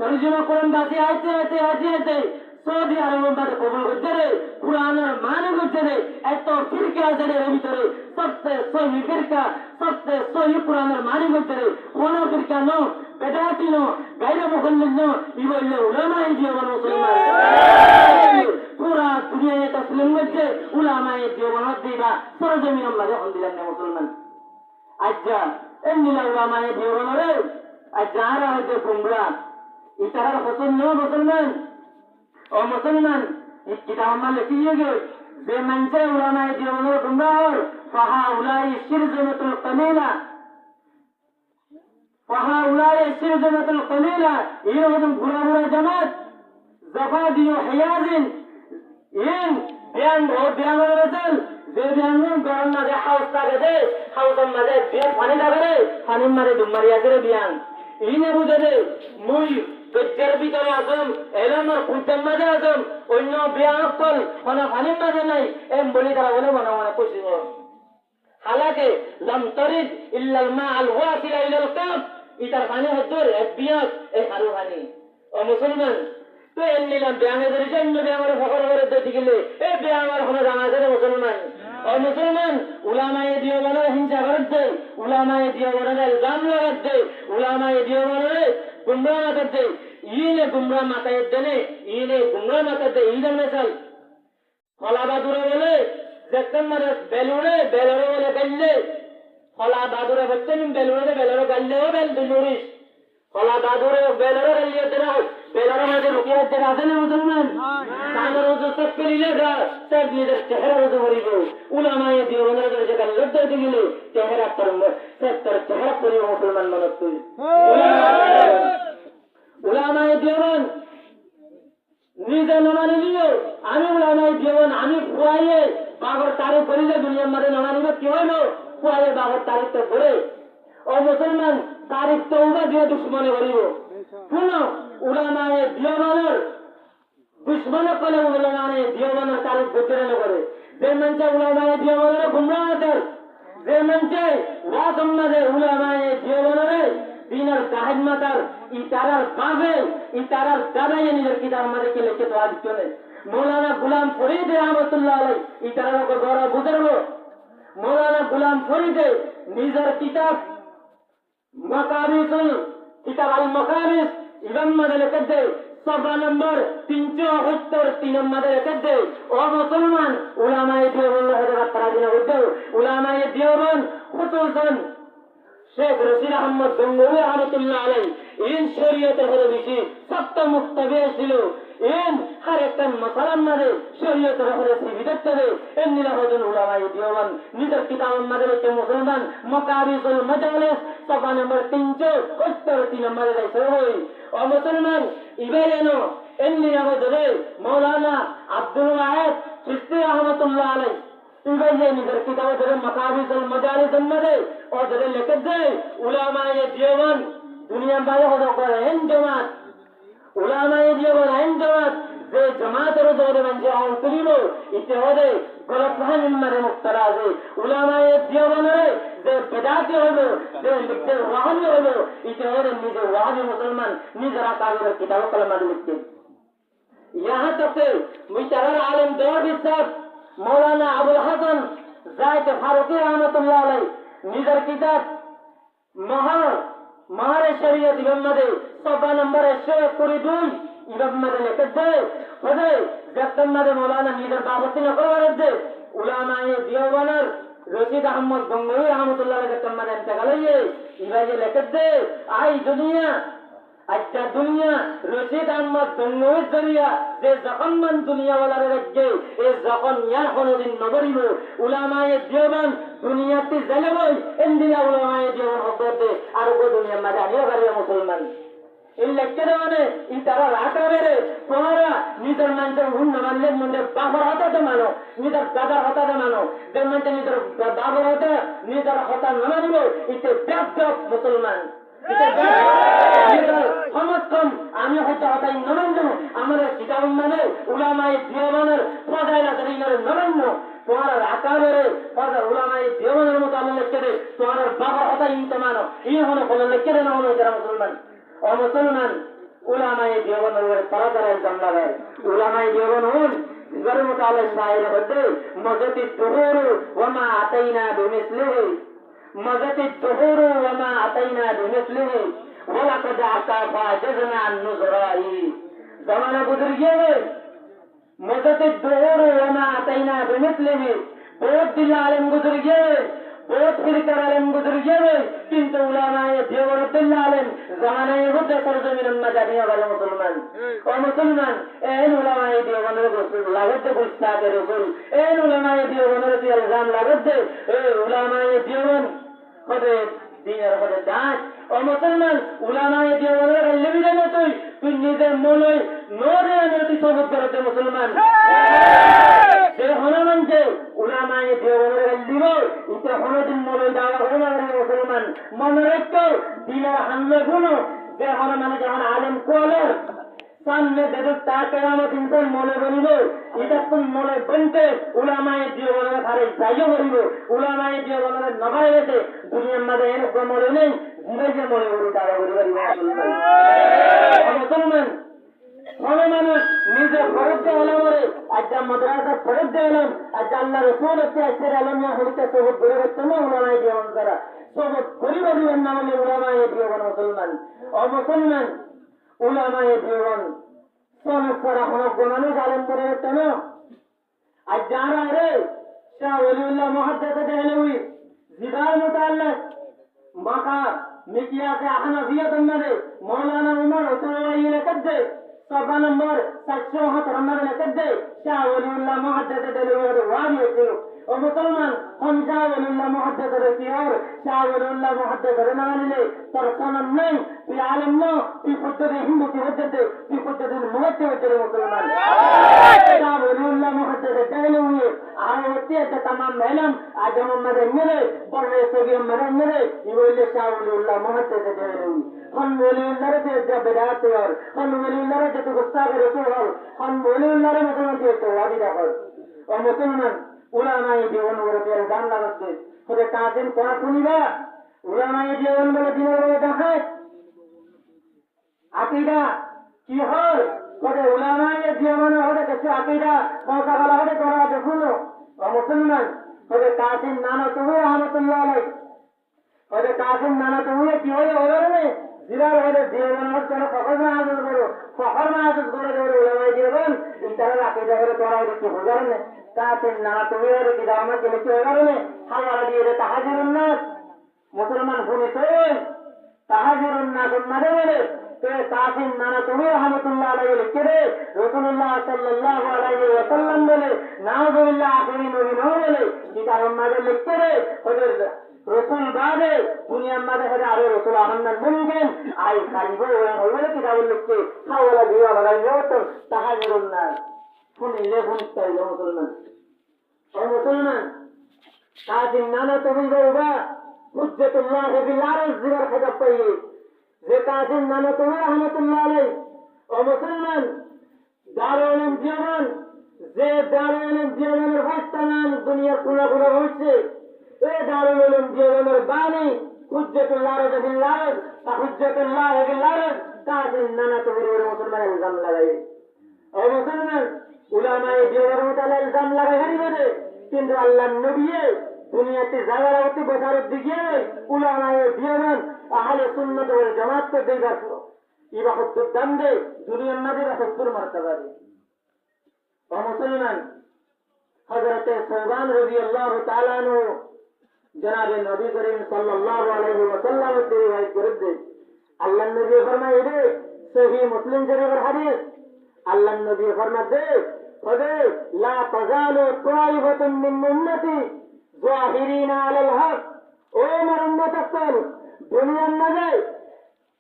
तर्जुमा कुरान दासी आते সৌদি আরবের মধ্যে কবুল করতে রে কুরআনের মানে করতে রে এত ফিরকা আছে এর ভিতরে সবচেয়ে সহি ফিরকা সবচেয়ে সহি কুরআনের মানে করতে রে কোন ফিরকা নো বেদাতি নো গায়রে মুখল্লিদ নো ই বললে উলামায়ে দেওবন মুসলমান পুরা দুনিয়ায় তসলিম করছে উলামায়ে দেওবন দিবা সরজমিনের মাঝে হন্দিলেন না মুসলমান আজ্জা এমনিলা উলামায়ে দেওবন রে আজ্জা আর হতে গুমরা ইতার হুসন নো মুসলমান और मुसलमान इस किताब में लिखी है जे मनसे उलमाए देवबन गुमराह फहाउलाई शिरजमतुल कलीला ये मतलब बुरा जमात जफादियो हियाजिन इन बयान रसल जे बयान गरम ना दे हाउस दे हाउस में बयान पानी लागे पानी मारे दुमरिया करे बयान इने बुझे दे मुई গজ্জের ভিতরে আসম এলামার খুঁজতেন মাঝে আসম অন্য বিয়ান কল মানে ফানির মাঝে নাই এম বলি তারা বলে মনে মনে খুশি হালাকে লাম তরিদ ইল্লাল মা আল ওয়াসিলা ইলাল কাব ইতার পানি হদুর বিয়াক এই হারু পানি ও মুসলমান তো এন নিলাম বিয়ানে ধরে জন্য বিয়ামের ফকর করে দিতে গেলে এই বিয়ামের হলো জানা আছে মুসলমান ও মুসলমান উলামায়ে দেওবনের হিংসা করতে উলামায়ে দেওবনের ইলজাম লাগাতে উলামায়ে দেওবনের गुमराह मत दे इने गुमराह मत देने इने गुमराह मत दे इधर में चल फला बादुरे बोले जक्कन मरे बेलुरे बोले गल्ले फला बादुरे बच्चे निम बेलुरे गल्ले हो बेल दुलुरिश फला बादुरे बेलुरे गल्ले देना बेलुरे में रुकिया देना से नहीं मुसलमान सागर रोज सब के लिए गा सब लिए चेहरा रोज भरी को उलमाए देवबन रे जगह लड्डे दिले चेहरा पर सब तर चेहरा पर मुसलमान मनत उलमाए देवबन নিজে নমানি নিও আমি উলামায়ে দেওবন্দ আমি খুয়াইয়ে বাগর তারিখ করি যে দুনিয়ার মাঝে নমানিব কি হইল খুয়াইয়ে বাগর তারিখ তো করে ও মুসলমান তারিখ তো উবা দিয়ে দুশ্মনে করিব শুনো উলামায়ে দেওবন্দের দুশ্মনে কলে উলামায়ে দেওবন্দের তারিখ গোচরে করে যে মানুষ উলামায়ে দেওবন্দের গুমরাহ করে যে মানুষ ওয়াজ উম্মাদে উলামায়ে দেওবন্দের দিনের দাহিদ মাতার ইতারার বাজে ইতারার দাদাই নিজের কিতাব আমাদেরকে লিখে দেওয়া দিচ্ছেন মৌলানা গুলাম ফরিদ রহমতুল্লাহ আলাই ইতারার গৌরব বুজুর্গ মৌলানা গুলাম ফরিদে নিজের কিতাব মকাবিসুল কিতাব আল মকাবিস ইমাম মাদে লিখে দেয় সফা নম্বর 378 নম্বরে লিখে দেয় ও মুসলমান উলামায়ে দেওবন্দ হতে তারা দিন হইতো উলামায়ে দেওবন্দ খুসুসান শেখ রশিদ আহমদ গঙ্গোহী রহমতুল্লাহ আলাই ইন শরীয়তের হলে বেশি সপ্ত মুক্তবে ছিল ইন হর একটা মশালার মাঝে শরীয়তের হলে বিদত হবে এর নিরাপদন উলামায়ে দেওবন্দ নিজের কিতাবের মাঝে হচ্ছে মুসলমান মকাবিসুল মাজালিস সফা নম্বর 378 নম্বরে রয়েছে হই ও মুসলমান ইবে যেন এর নিরাপদে মৌলানা আব্দুল ওয়াহিদ চিশতি রহমতুল্লাহ আলাই ইবাইয়ে নিজের কিতাবে ধরে মকাবিসুল মাজালিস মধ্যে ও ধরে লিখে দেয় উলামায়ে দেওবন্দ দুনিয়ার বাইরে হতে করে এন জামাত উলামায়ে দেওবন্দ এন জামাত যে জামাতের ধরে মানে আউল করিব ইতে হলে গলত ফাহমির মারে মুক্তারা আছে উলামায়ে দেওবন্দের যে বেদাতি হলো যে লিখতে ওয়াহাবি হলো ইতে হলে নিজে ওয়াহাবি মুসলমান নিজের আকাবের কিতাব কলমা লিখতে यहाँ तक से मुशर्रफ आलम दौर साहब मौलाना अबुल हसन जायद फारूकी रहमतुल्लाह अलैह निजर किताब महर शरीयत इमामदे सफा नंबर 122 इमामदे लिखे दे होदे जक्तमदे मौलाना निजर बाबती नकल दे उलामाए देवबंद रशीद अहमद गंगोही रहमतुल्लाह अलैह जक्तमदे इंतकालिए इबाजे लिखे दे आई दुनिया अच्छा दुनिया रशीद अहमद गंगोहीर जरिया যে যখন দুনিয়াওয়ালারে রাখবে এই যখন ইয়ার কোনদিন নগরিব উলামায়ে দেওবন্দ দুনিয়াতে জ্বালাবই ইন্দিয়া উলামায়ে দেওবন্দ হতে আর গো দুনিয়ার মাঝে আনিও গাড়ি মুসলমান এই লেকচারে মানে এই তারা রাখা বেরে তোমরা নিজের মানুষের হুন মানলে মনে বাবার হতাতে মানো নিজের দাদার হতাতে মানো যে মানুষ নিজের বাবার হতা নিজের হতা না মানিব ইতে ব্যাপক মুসলমান আমি হয়তো হতাই নমান্য আমাদের কিতাব মানে উলামায়ে দেওবন্দের ফজাইল আছে নমান্য তোমার আকাবেরে উলামায়ে দেওবন্দের মতো আল্লাহ লিখে দে তোমার বাবার হতাই ইনতে মানো এই হলো কোনো লিখে দে না হলো যারা মুসলমান ও মুসলমান উলামায়ে দেওবন্দের তারা তারা ইলজাম লাগায় উলামায়ে দেওবন্দ হন গরম কালে শায়ের হতে মজতি দুহুর ওয়া মা আতাইনা বিমিসলিহি मज़ति दुहूरु वमा अतैना बिमिस्लिहि वलक़द अकाफा जज़ना अन्नुज़राई ज़माना गुज़र गए मज़ति दुहूरु वमा अतैना बिमिस्लिहि बहुत दिल आलम गुज़र गए बहुत फिरकर आलम गुज़र गए किंतु उलमाए देवबंद आलम ज़माना होते सरज़मीन मदनिया वाले मुसलमान और मुसलमान एन उलमाए देवबंद रसूल लागत गुस्ताख रसूल एन उलमाए देवबंद के इल्जाम लागत ए उलमाए देवबंद হবে দিনের হবে দাঁত ও মুসলমান উলামায়ে দেওবন্দের লিবিদে না তুই নিজে মনে নরে নতি সবুত করতে মুসলমান যে হনমান যে উলামায়ে দেওবন্দের লিব ইতে হনদিন মনে দাওয়া হবে না মুসলমান মনে রাখো দিনের হামলে গুলো যে হনমান যখন আলেম কোলে সামনে যেটা তা কিয়ামত ইনসান মনে বলিব এটা কোন মনে বনতে উলামায়ে দেওবন্দের ধারে যাইও বলিব উলামায়ে দেওবন্দের নবাই গেছে দুনিয়ার মাঝে এর মনে নেই জীবে মনে বলি তারা বলি মুসলমান মনে মানুষ নিজে ফরজ দেওয়ালাম আজ মাদ্রাসা ফরজ দেওয়ালাম আজ আল্লাহ রসুল হচ্ছে আজকের আলমিয়া হরিতে সবুত করে করতে না উলামায়ে দেওবন্দ দ্বারা সবুত গরিব দিবেন না মানে উলামায়ে দেওবন্দ মুসলমান ও মুসলমান উলামায়ে দেওবন্দ সোনসরা হনক গোনানো জালেম করে তেন আজ যারা রে শাহ ওলিউল্লাহ মুহাদ্দিস দেহলভী জিদার মুতাআল্লিক মাকা মিকিয়াসে আহনাফিয়ত মধ্যে মৌলানা উমর উসমানী লিখে দে সফা নম্বর 778 নম্বরে লিখে দে শাহ ওলিউল্লাহ মুহাদ্দিস দেহলভী ওয়ারি ছিল ও মুসলমান হম শাহবুল্লাহ মুহাদ্দিসের কি হর শাহবুল্লাহ মুহাদ্দিসের না মানলে তোর সনদ নেই তুই আলেম না তুই পদ্ধতি হিন্দু কি হজ্জতে তুই পদ্ধতি মুহাদ্দিস হচ্ছে মুসলমান শাহবুল্লাহ মুহাদ্দিসের দেলে হুয়ে আর হচ্ছে যে तमाम মেলম আজ মোহাম্মদ মেরে বড় সগি মেরে ইবলে শাহবুল্লাহ মুহাদ্দিসের দেলে হুয়ে हम वलीउल्लाह रे जब बिदात और हम वलीउल्लाह रे जब गुस्ताख रसूल और हम वलीउल्लाह रे मुसलमान के तो वादी दाखल और मुसलमान उलामाए जीवन और इल्जाम लगाते खुदे कासिम कोना सुनिबा उलामाए जीवन বলে দিনের বলে দেখায় আকীদা কি হয় খুদে উলামায়ে জীবন হতে কিছু আকীদা পৌঁছা গলা হতে তোরা দেখুন ও মুসলমান খুদে কাসিম নানা তুমি রহমাতুল্লাহ আলাইহি খুদে কাসিম নানা তুমি কি হয় ওরে জিরার হলে জীবনের জন্য ফখর মাহাজুদ করে দেবে উলামায়ে জীবন ইতারা আকীদা করে তোরা দেখি বুঝার না কাসিম নানা তুমি ওরে কি দামা কে লিখে ওরে হাওয়ালা দিয়ে দে তাহাজুরুন নাস মুসলমান শুনেছে তাহাজুরুন নাস মানে বলে তে কাসিম নানা তুমি রহমাতুল্লাহ আলাইহি লিখে দে রাসূলুল্লাহ সাল্লাল্লাহু আলাইহি ওয়াসাল্লাম বলে নাউযুবিল্লাহ আখিরি নবী নও বলে কিতাব মাঝে লিখে দে ওদের রসুল বাদে দুনিয়ার মাঝে হেরে আরো রসুল আহমদ মুমকিন আই খালিব ওরা হইলে কিতাব লিখছে হাওলা দিয়া লাগাইও তো তাহাজুরুন নাস শুনিলে শুনতে মুসলমান ও মুসলমান কাসিম নানা তুমি গৌবা হুজ্জতুল্লাহ বিল আরশ জিবার খবর পাইয়ে যে কাসিম নানা তুমি রহমাতুল্লাহ আলাইহি ও মুসলমান দারুল উলুম জীবন যে দারুল উলুম জীবনের বর্তমান দুনিয়ার কোনা কোনা হচ্ছে এই দারুল উলুম জীবনের বাণী হুজ্জতুল্লাহ বিল আরশ তা হুজ্জতুল্লাহ বিল আরশ কাসিম নানা তুমি মুসলমান ইলজাম লাগাই ও মুসলমান উলামায়ে জীবনের মতালে ইলজাম লাগাই হারিবে কিন্তু আল্লাহর নবী দুনিয়াতে জায়গা হতে বসার দিকে উলামায়ে জীবন আহলে সুন্নাত ওয়াল জামাত কে দেই রাখলো ইবা হচ্ছে দন্দে দুনিয়ার মাঝে রাসূল মারতাবা দে ও মুসলমান হযরত সৌবান রাদিয়াল্লাহু তাআলা আনহু জনাবে নবী করিম সাল্লাল্লাহু আলাইহি ওয়াসাল্লাম তে রিওয়ায়াত করেছে আল্লাহর নবী ফরমায় দে সহিহ মুসলিম শরীফের হাদিস আল্লাহর নবী ফরমাতে হবে লা তাজালু তাইবাতুন মিন উম্মতি যাহিরিনা আলাল হক ও আমার উম্মত সকল দুনিয়ার মাঝে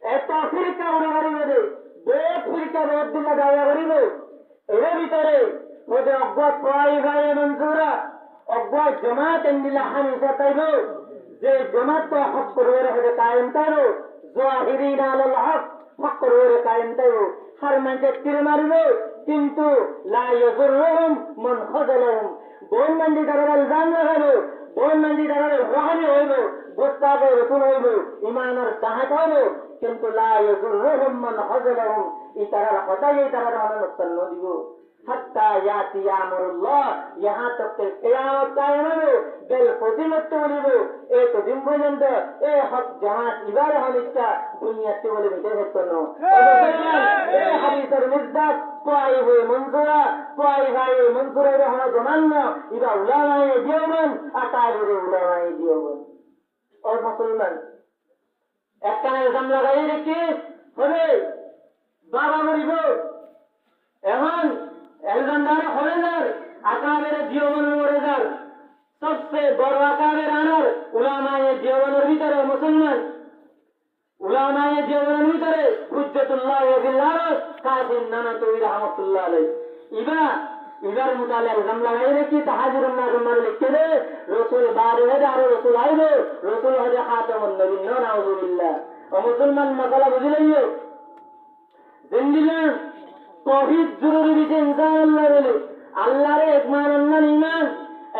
এত ফিরকা উড়ে বেরিয়ে বেশ ফিরকা রোদ দিলে দাওয়া করিব এর ভিতরে ওদের অজ্ঞাত তাইবায়ে মনসুরা অজ্ঞাত জামাত ইন্দিলা হামিসা তাইব যে জামাত তো হক করে রহে কায়েম তাইব যাহিরিনা আলাল হক হক করে কায়েম তাইব हर मंचे तिर मारिबो किंतु ला यजुरहुम मन खजलहुम बोन मंजी दारार इल्जाम लागाबो बोन मंजी दारार वहाबी हইবো গোস্তাবে রাসূল হইবো ঈমানের দাহাত হইবো किंतु ला यजुरहुम मन खजलहुम इतारा কথাই ইতারা নুকসান ন দিব हत्ता याति यामुरुल्लाह यहां तक के कियामत कायम हो दिल फजीलत तोलिबो ए तो दिन পর্যন্ত ए हक जमात इबारे हनिका दुनिया ते বলে মিটে হতো এ হাদিসের মিজদাত পাই হয়ে মনসুরা পাই ভাই মনসুরা রহমান জামান্ন ইবা উলামায়ে দিওমান আতারে উলামায়ে দিওমান ও মুসলমান একখানে ইলজাম লাগাই রেখে হবে বাবা মরিব এখন এলজান্ডার হলেদার আকাবের জীবনের মরেদার সবচেয়ে বড় আকাবের আনার উলামায়ে জীবনের ভিতরে মুসলমান উলামায়ে জীবনের ভিতরে হুজ্জতুল্লাহ বিল আরশ কাসিম নানা তুই রহমাতুল্লাহ আলাইহি ইবার মুতালে ইলজাম লাগাই রেখে তাহাজুরুন নাস মান লিখে দে রাসূল বারে হদে আর রাসূল আইবে রাসূল হদে খাতামুন নবিয়্যিন নাউযুবিল্লাহ ও মুসলমান মাসালা বুঝিলাইও জিন্দিলান तौहीद जरूरी विषय इंसान अल्लाह बोले अल्लाह रे एक मानन ईमान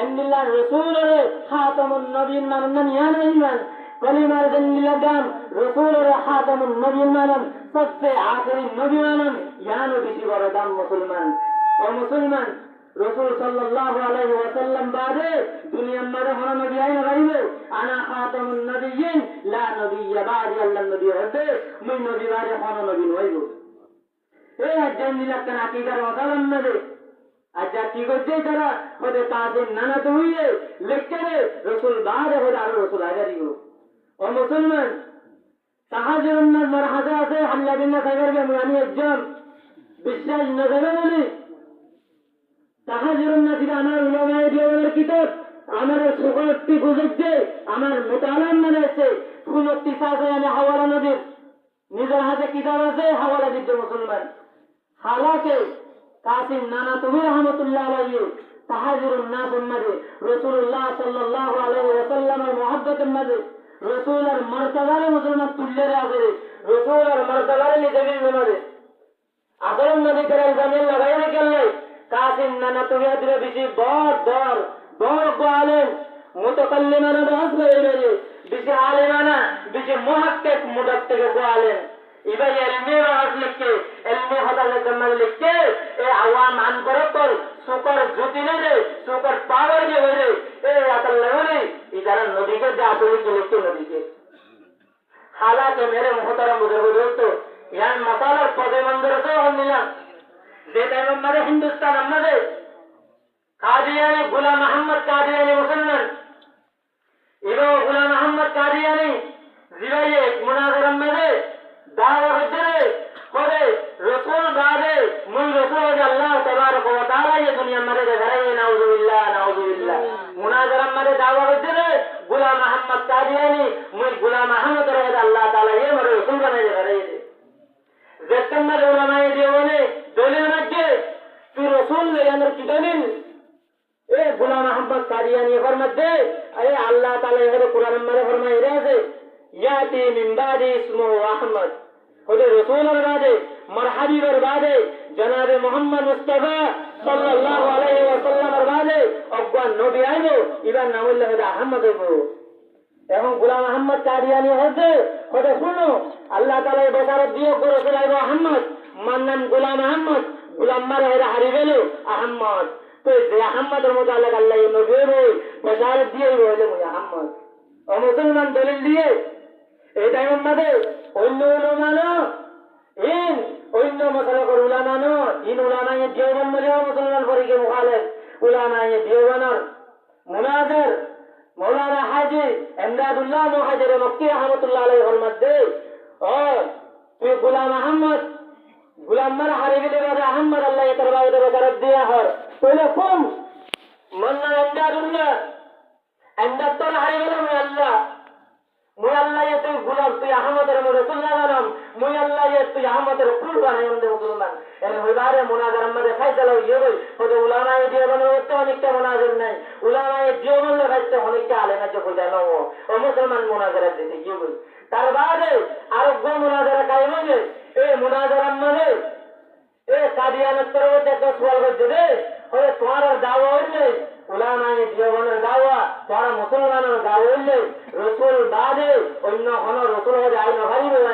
अल्लाह रसूल रे खातमुन नबीन मानन यान ईमान कलिमा जन्निला दाम रसूल रे खातमुन नबीन मानन सबसे आखिरी नबी मानन यान किसी बड़ा दाम मुसलमान और मुसलमान रसूल सल्लल्लाहु अलैहि वसल्लम बादे दुनिया में हर नबी आए गरीबे अना खातमुन नबिय्यिन ला नबिय्य बादी अल्लाह नबी हदे मैं नबी बादे हर नबी नइबो এই আজ্জান নিলাকান আকীদার ওয়াসালাম নদে আজ্জা কি করছে তারা ওদের কাসিম নানা তো হইয়ে লিখতে রাসূল বাদে হলে আর রাসূল আজারিও ও মুসলমান তাহাজুরুন নাস মারহাজা আছে হাল্লা বিল্লাহ সাহেবের মুয়ানি একজন বিশ্বাস নজরে বলি তাহাজুরুন নাস ইলা আনা উলামায়ে দিওয়ানের কিতাব আমার সুগতি বুঝছে আমার মোতালাম মনে হচ্ছে কোন তিসাসে আমি হাওয়ালা নদীর নিজের হাতে কিতাব আছে হাওয়ালা দিচ্ছে মুসলমান হালাকে কাসিম নানা তুমি রহমতুল্লাহ আলাইহি তাহাজুরুন নাস উম্মতে রাসূলুল্লাহ সাল্লাল্লাহু আলাইহি ওয়াসাল্লামের মুহাব্বতের মাঝে রাসূলের মর্যাদারে মুসলমান তুল্লে রাখে রাসূলের মর্যাদারে নিজের নামাজে আসল নদী করে জামিন লাগাই রেখে কাসিম নানা তুমি আদরে বেশি বড় আলেম মুতাকাল্লিমানা বাস করে বেশি আলেমানা বেশি মুহাক্কিক মুদাক্কিক আলেম ইবাই ইলমি রাজ লিখকে ইলমি হদালে জামাল লিখকে এ আওয়াম আন করতল সুকর জুতি নে রে সুকর পাওয়ার যে হইরে এ আতাল লেওলি ইদারা নদীকে যা আসলে কি লিখতে নদীকে हालांकि मेरे मोहतरम बुजुर्ग दोस्तों यहाँ मसाला पौधे मंदिर से हम मिला देते हैं हमारे हिंदुस्तान हमारे कादियानी गुलाम मोहम्मद कादियानी मुसलमान इबो गुलाम मोहम्मद कादियानी जिवाये मुनाजर हमारे दावा रजरे कोरे रसूल बादे मुन रसूल अल्लाह तबारक व तआला ये दुनिया हमारे दे घरे नाउजुबिल्लाह मुनाजर हमारे दावा रजरे गुलाम मोहम्मद कादियानी मुन गुलाम मोहम्मद रहे अल्लाह ताला ये मरे रसूल बने दे घरे दे जक्कन मरे उलमाए देवने दलील मध्य तू रसूल ले अंदर की दलील ए गुलाम मोहम्मद कादियानी फरमाते अरे अल्लाह ताला ये कुरान में फरमाए रहे याती मिन बादी इस्मु अहमद खुदे रसूल और बादे मरहबी और बादे जनाब मोहम्मद मुस्तफा सल्लल्लाहु अलैहि वसल्लम और बादे अब्बा नबी आइबो इबान नामुल्लाह दा अहमद आइबो एवं गुलाम मोहम्मद कादियानी होते खुदे सुनो अल्लाह ताला बशारत दियो को रसूल आइबो अहमद माननाम गुलाम अहमद गुलाम मारे हारिबेलो अहमद तो जे अहमद এর মুতাল্লাক আল্লাহ এই নবী বশারত দিয়ে বলে মুই আহমদ ও মুসলমান দলিল দিয়ে এই টাইমের মধ্যে অন্য উলামানো ইন অন্য মাসালাকর উলামানো ইন উলামায়ে দেওবন্দ মরিয়া মুসলমান ফরিকে মুখালেফ উলামায়ে দেওবন্দের মুনাজির মৌলানা হাজী ইমদাদুল্লাহ মুহাজির মক্কি রহমাতুল্লাহ আলাইহি ফরমাতে ও তুই গোলাম আহমদ গোলাম মার হারিবিলে বাদে আহমদ আল্লাহ এর দরবারে বশারত দিয়া হয় पहले कौन मन्ना इमदादुल्लाह इमदाद तो हारिबेलो मुई अल्लाह ये तू गुलाम तू अहमद रसूलुल्लाह नाम मुई अल्लाह ये तू अहमद रसूल बने हम मुसलमान एन होइबारे मुनाजर हमदे फैसला হইয়ে গই ওদের উলামায়ে দিওবনের মধ্যে অনেকটা মুনাজর নাই উলামায়ে দিওবনের কাছে অনেকটা আলেম আছে কইলা নাও ও মুসলমান মুনাজরা দিতে গিয়ে গই তার বাদে আরব মুনাজরা কায়েম হইছে এই মুনাজরা মানে এ কাদিয়ানের তরফে একটা সওয়াল করছে রে ওরে তোমার দাওয়া হইলে উলামায়ে দিওবনের দাওয়া তোরা মুসলমানের দাওয়া হইলে রাসূল বাদে অন্য কোন রাসূল হয়ে আইন হারিবে না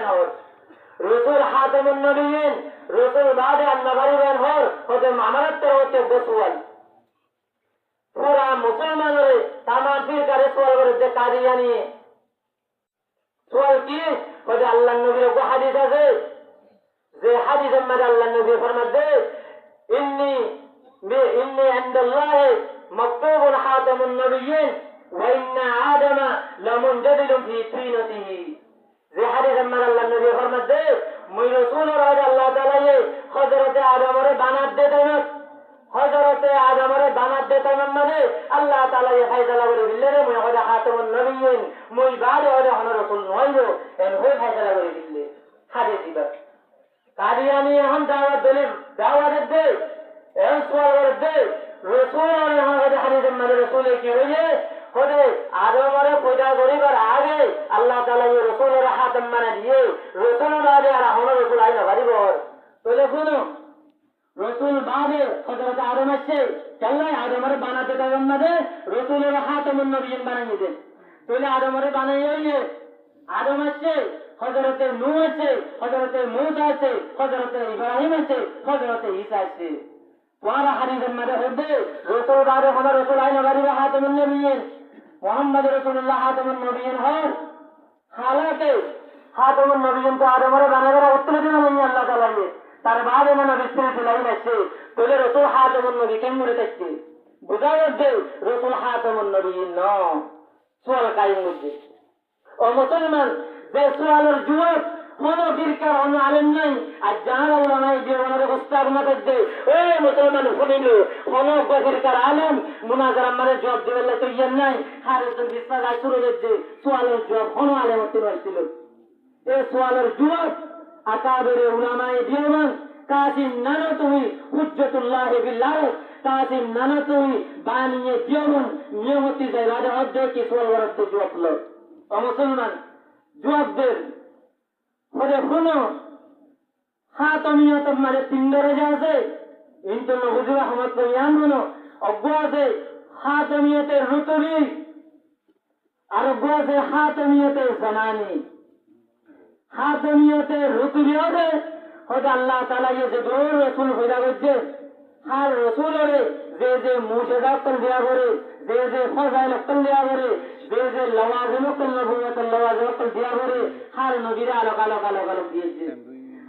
রাসূল খাতামুন নবিয়্যিন রাসূল বাদে আল্লাহ হারিবেন হর ওদের আমানত তরফে বসওয়াল পুরা মুসলমানের তামাম ফিরকার সওয়াল করে যে কাদিয়ানি সওয়াল কি ওদের আল্লাহর নবীর কো হাদিস আছে যে হাদিসের মধ্যে আল্লাহর নবী ফরমাতে ইন্নী ইনদাল্লাহি মাকতুবুন খাতামুন নবিয়্যিন ওয়া ইন্না আদামা লামুনজাদিলুন ফি তিনাতিহি যে হাদিসের মধ্যে আল্লাহর নবী ফরমাতে মুই রাসূল আর আল্লাহ তাআলা হযরতে আদমরে বানাত দেতেন হযরতে আদমরে বানাত দেতেন মানে আল্লাহ তাআলা এই ফয়সালা করে দিলেন মুই হযরত খাতামুন নবিয়্যিন মুই বাদে হযরত রাসূল নইলো এন হই ফয়সালা করে দিলে হাদিস দিবা কাদিয়ানি এখন দাওয়াত দে এন সওয়াল দে রাসূল আর হযরত হাদিসের মধ্যে রাসূলের কি হইছে খুদে আদমরে পয়দা করিবার আগে আল্লাহ তাআলা এই রাসূলের হাতম মানে দিয়ে রাসূল বাদে আর হন রাসূল আইনা বাড়িব তাহলে শুনো রাসূল বাদে হযরত আদম আছে আল্লাহ আদমরে বানাতে দেন না দে রাসূলের খাতামুন নবিয়্যিন বানাই দেন তাহলে আদমরে বানাই হইছে আদম আছে হযরতে নূহ আছে হযরতে মূসা আছে হযরতে ইব্রাহিম আছে হযরতে ঈসা আছে তোরা হাদিসের মধ্যে হবে রাসূল বাদে হন রাসূল আইনা বাড়িব খাতামুন নবিয়্যিন মুহাম্মদ রাসূলুল্লাহ খাতামুন নবিয়্যিন হন হালাতে খাতামুন নবিয়্যিন তো আদমরে বানাবার উত্তর দিলেন আল্লাহ তাআলা তার বাদে মনে বিস্তারিত লাইন আছে তাহলে রাসূল খাতামুন নবী কেমনে থাকতে বুঝায় যে রাসূল খাতামুন নবিয়্যিন ন সোয়াল কায়েম হচ্ছে ও মুসলমান যে সোয়ালের জবাব কোন ফিরকার অন্য আলেম নাই আর যারা উলামায়ে দিওয়ানের প্রস্তাব মত দে ওই মুসলমান শুনিল কোন ফিরকার আলেম মুনাজারা মানে জবাব দিবেলে তো ইয়ার নাই হারেজন বিশ্বাস আই শুরু হচ্ছে সোয়ালের জবাব কোন আলেম হতে পারছিল এই সোয়ালের জবাব আকাবের উলামায়ে দিওয়ান কাসিম নানতুই হুজ্জাতুল্লাহ বিল্লাহ কাসিম নানতুই বানিয়ে দিওয়ান নিয়মতি জায়গা অধ্যক্ষ কি সোয়াল করতে জবাব হলো ও মুসলমান জবাব দেন ওরে শুনো খাতমিয়ত মানে 3 দরজা আছে কিন্তু হুজুর আহমদ বয়ান হলো অজ্ঞ আছে খাতমিয়তের রুতুবি আর অজ্ঞ আছে খাতমিয়তের জামানি খাতমিয়তের রুতুবি আছে হয়তো আল্লাহ তাআলা যে দূর রাসূল হইয়া গেছে আর রাসূলের যে মুজিজা কল দেয়া করে যে ফজাইল কল দেয়া করে যে লওয়াজিম কল নবুয়ত লওয়াজিম কল দেয়া করে আর নবীরা আলোক আলোক আলোক আলোক দিয়েছে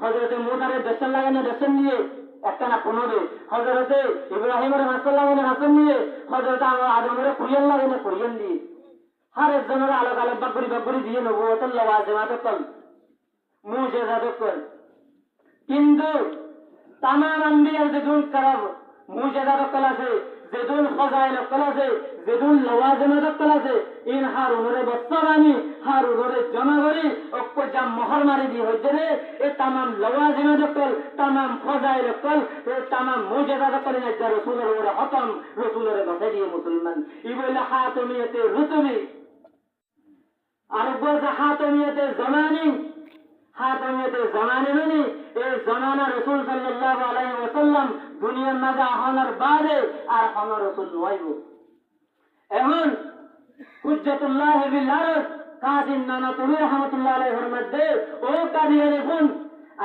হযরত মুসারে দর্শন লাগানো দর্শন দিয়ে একটা না 15 হযরত ইব্রাহিমের মাসাল্লামের হাসান দিয়ে হযরত আদমের কুরিয়ান লাগানো কুরিয়ান দিয়ে আর একজনের আলোক আলোক বাকরি দিয়ে নবুয়ত লওয়াজিম কল মুজিজা কল কিন্তু তামাম আম্বিয়ার যেদুল কারাব মুজিজাত কল আছে যেদুল ফজাইল কল আছে যেদুল লওয়াজিম কল আছে ইন হারুনরে বস্তবানি হারুনরে জমা করি অক্কো যা মোহর মারি দি হইছে রে এ তামাম লওয়াজিম কল তামাম ফজাইল কল এ তামাম মুজিজাত কল না যা রাসূলের ওরে হতম রাসূলের কথা দিয়ে মুসলমান ই বলে খাতমিয়তে রুতুবি আর বলে খাতমিয়তে জামানি খাতমিয়তে জামানি মানে এই জামানা রাসূল সাল্লাল্লাহু আলাইহি ওয়াসাল্লাম দুনিয়ার মাঝে আহনার বাদে আর কোন রাসূল নয়ব এখন হুজ্জাতুল্লাহ বিল আরশ কাসিম নানাতুল্লাহ রাহমাতুল্লাহ আলাইহির মধ্যে ও কাদিয়ারে কোন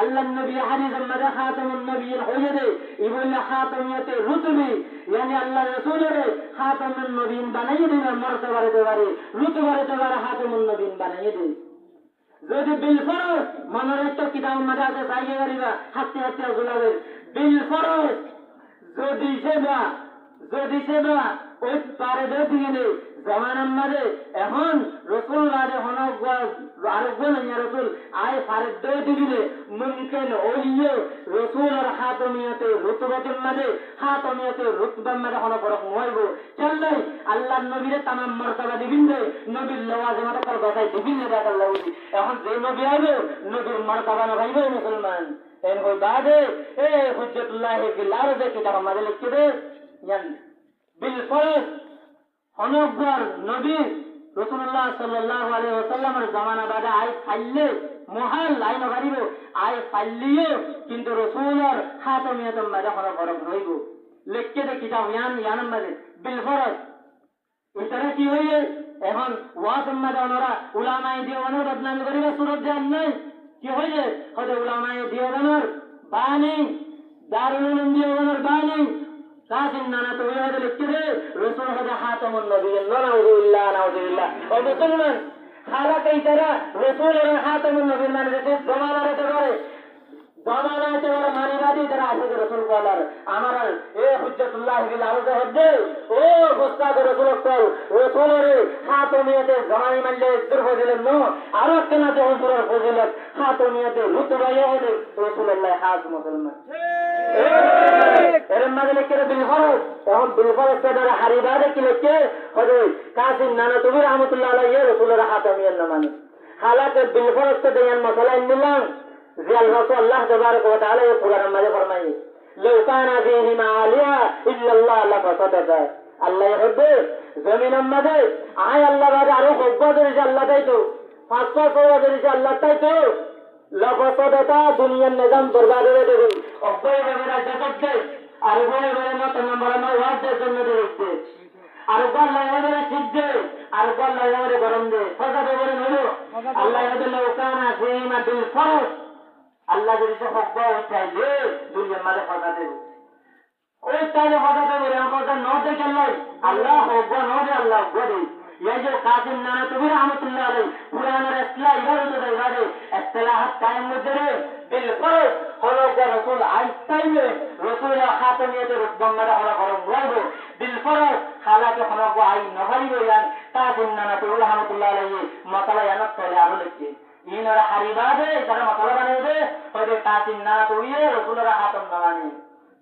আল্লাহর নবী হাদিসের মধ্যে খাতামুন নবিয়্যিন হইছে ইবনে খাতমিয়তে রুতুবি يعني আল্লাহ রাসূলের খাতামুন নবিয়্যিন বানাইয়ে দিন মর্তবারে দেবারে রুতুবারে দেবারে খাতামুন নবিয়্যিন বানাইয়ে দিন যদি বিল ফরজ মনের একটা কিতাব মধ্যে আছে সাইয়ে করিবা হাতে হাতে জুলাবে বিল ফরজ যদি সেবা ওই পারে দিয়ে জামানার মাঝে এখন রসুল রাজে আরোগ্য না রসুল আয় ফারেদ দিয়ে দিলে মুমকিন ওইয়ে রসুলের হাতমিয়তে রুতবাতের মাঝে হাতমিয়তে রুতবার মাঝে কোনো ফরক নইব চললেই আল্লাহর নবীরে তামাম মর্তবা দিবিন দে নবীর লওয়াজিমাত কল কথাই দিবিন না দেখার লাগি এখন যে নবী আইবে নবীর মর্তবা না ভাইবে মুসলমান এর ওই বাদে এ হুজ্জাতুল্লাহ বিল আরশ কিতাব মাঝে লিখতে দে ইয়ান বিল ফরজ অনগ্র নবী রাসূলুল্লাহ সাল্লাল্লাহু আলাইহি ওয়াসাল্লামের জামানা বাদে আই ফাইলে মহাল লাইন গারিব আই ফাইলিও কিন্তু রাসূলের খাতমিয়তের মাঝে কোনো ফরক নইব লিখতে দে কিতাব ইয়ান মাঝে বিল ফরজ এটারে কি হইয়ে এখন ওয়াজের মাঝে ওনারা উলামায়ে দিওয়ানের বদনাম করিবে সুরত দেন নাই কি হইছে হযরত উলামায়ে দিওয়ানের বাণী দারুল উলুম দিওয়ানের বাণী কাসিম নানাতুল্লাহ হযরত লিখতে দে রাসূল হযরত খাতামুন নবিয়্যিন নাউযুবিল্লাহ ও মুসলমান হালাত এই তারা রাসূলের খাতামুন নবিয়্যিন মানে যে জামানার এবারে মানিবাদী যারা আছে রাসূল বলার আমার এ হুজ্জাতুল্লাহ বিল আরশ হদে ও গোস্তাদ রাসূল কল রাসূলের খাতমিয়তে জামানি মানলে দুর্ফজিলত ন আর কেনা যে হুজুরের ফজিলত খাতমিয়তে রুতবায়ে হদে রাসূলুল্লাহ হাজ মুসলমান এর মাঝে লিখে বিল ফরজ এখন বিল ফরজ দ্বারা হারিবাদে কি লিখে হদে কাসিম নানাতুবি রাহমাতুল্লাহ আলাইহি রাসূলের খাতমিয়ত না মানে হালাতে বিল ফরজ তে দেন মশলা নিলাম জিয়াল রাসূল আল্লাহ তাবারক ওয়া তাআলা এই কুরআনের মাঝে ফরমাই লাউ কানা ফীহিমা আলিয়া ইল্লাল্লাহ লাফাসাদাতা আল্লাহ হদে জমিনের মাঝে আয় আল্লাহ বাদে আরো হকবাদের যে আল্লাহ তাইতো 500 সওয়াদের যে আল্লাহ তাইতো লাফাসাদাতা দুনিয়ার নিজাম বরবাদ হয়ে যাবে অব্বই বেরা জাকাত দেয় আর বলে বলে মত নম্বর আমার ওয়াজের জন্য দেখতে আর আল্লাহ এবারে ঠিক দে আর আল্লাহ এবারে গরম দে ফসাদ এবারে হলো আল্লাহ হদে লাউ কানা ফীহিমা বিল ফরজ আল্লাহ যদি সে হক বা চাইলে দুনিয়ার মাঝে কথা দেবে ওই চাইলে কথা দেবে কথা ন দেখে আল্লাহ হক বা ন দে আল্লাহ বলে এই যে কাসিম নানাতুবি রাহমাতুল্লাহ আলাইহি কুরআনের ইসলাহ ইবাদত ইবাদে ইসলাহাত কায়েম মধ্যে বিল ফরজ হলো যে রাসূল আইতাইলে রাসূলের খাতমিয়তের রুতবাম্মারা হলো গরম বলবো বিল ফরজ হালাকে হলো আই নহারিব ইয়ান কাসিম নানাতুবি রাহমাতুল্লাহ আলাইহি মাসালা ইয়ানাত তলে আরো লিখছে ইনরা হারিবাদে তারা মশলা বানাইবে ওদের তাসিম না তৈয়ে রসুলের হাতম না মানে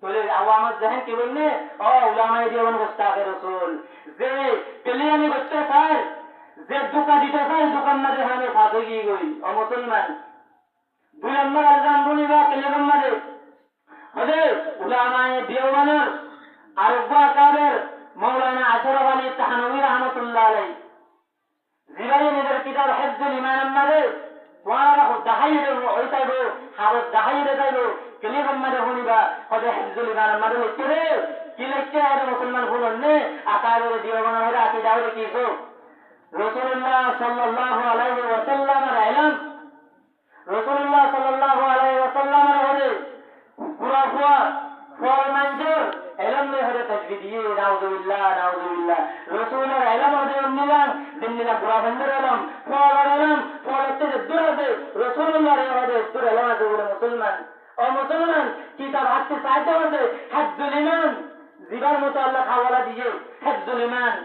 তোলে আওয়ামত জেহেন কি বলনে ও উলামায়ে দিওয়ান গোস্তাকে রসুল যে পেলিয়ানি করতে চায় যে দোকা দিতে চায় দোকান না দেখানে ফাঁসে গিয়ে গই ও মুসলমান 2 নম্বর আলজাম বলিবা কেলেগম মারে হলে উলামায়ে দিওয়ানের আরবা কাদের মাওলানা আশরাফ আলী তাহনভী রহমাতুল্লাহ আলাইহি জিবাই নিজের কিতাব হিফজুল ঈমান আমারে ওয়ারা দাহাইরে হইতাইবো হাওস দাহাইরে যাইবো কেলেগম মারে হনিবা হদে হিফজুল ঈমান আমারে লিখে কি লিখে আর মুসলমান ভুলনে আকারে দিওয়ানের হরে আকীদা হরে কিছো রাসূলুল্লাহ সাল্লাল্লাহু আলাইহি ওয়াসাল্লামের ইলম রাসূলুল্লাহ সাল্লাল্লাহু আলাইহি ওয়াসাল্লামের হরে পুরা পুরা ফরমানজর ইলম মে হরে তাজবিদিয়ে নাউযুবিল্লাহ নাউযুবিল্লাহ রাসূলের ইলম হরে নিলাম দিনলা পুরা বন্ধর ইলম ফলতে দুরাবে রাসূলুল্লাহর হরে দুর ইলম আছে বলে মুসলমান ও মুসলমান কিতাব হাতে সাহায্য করবে হিফজুল ঈমান জীবন মতো আল্লাহ হাওয়ালা দিয়ে হিফজুল ঈমান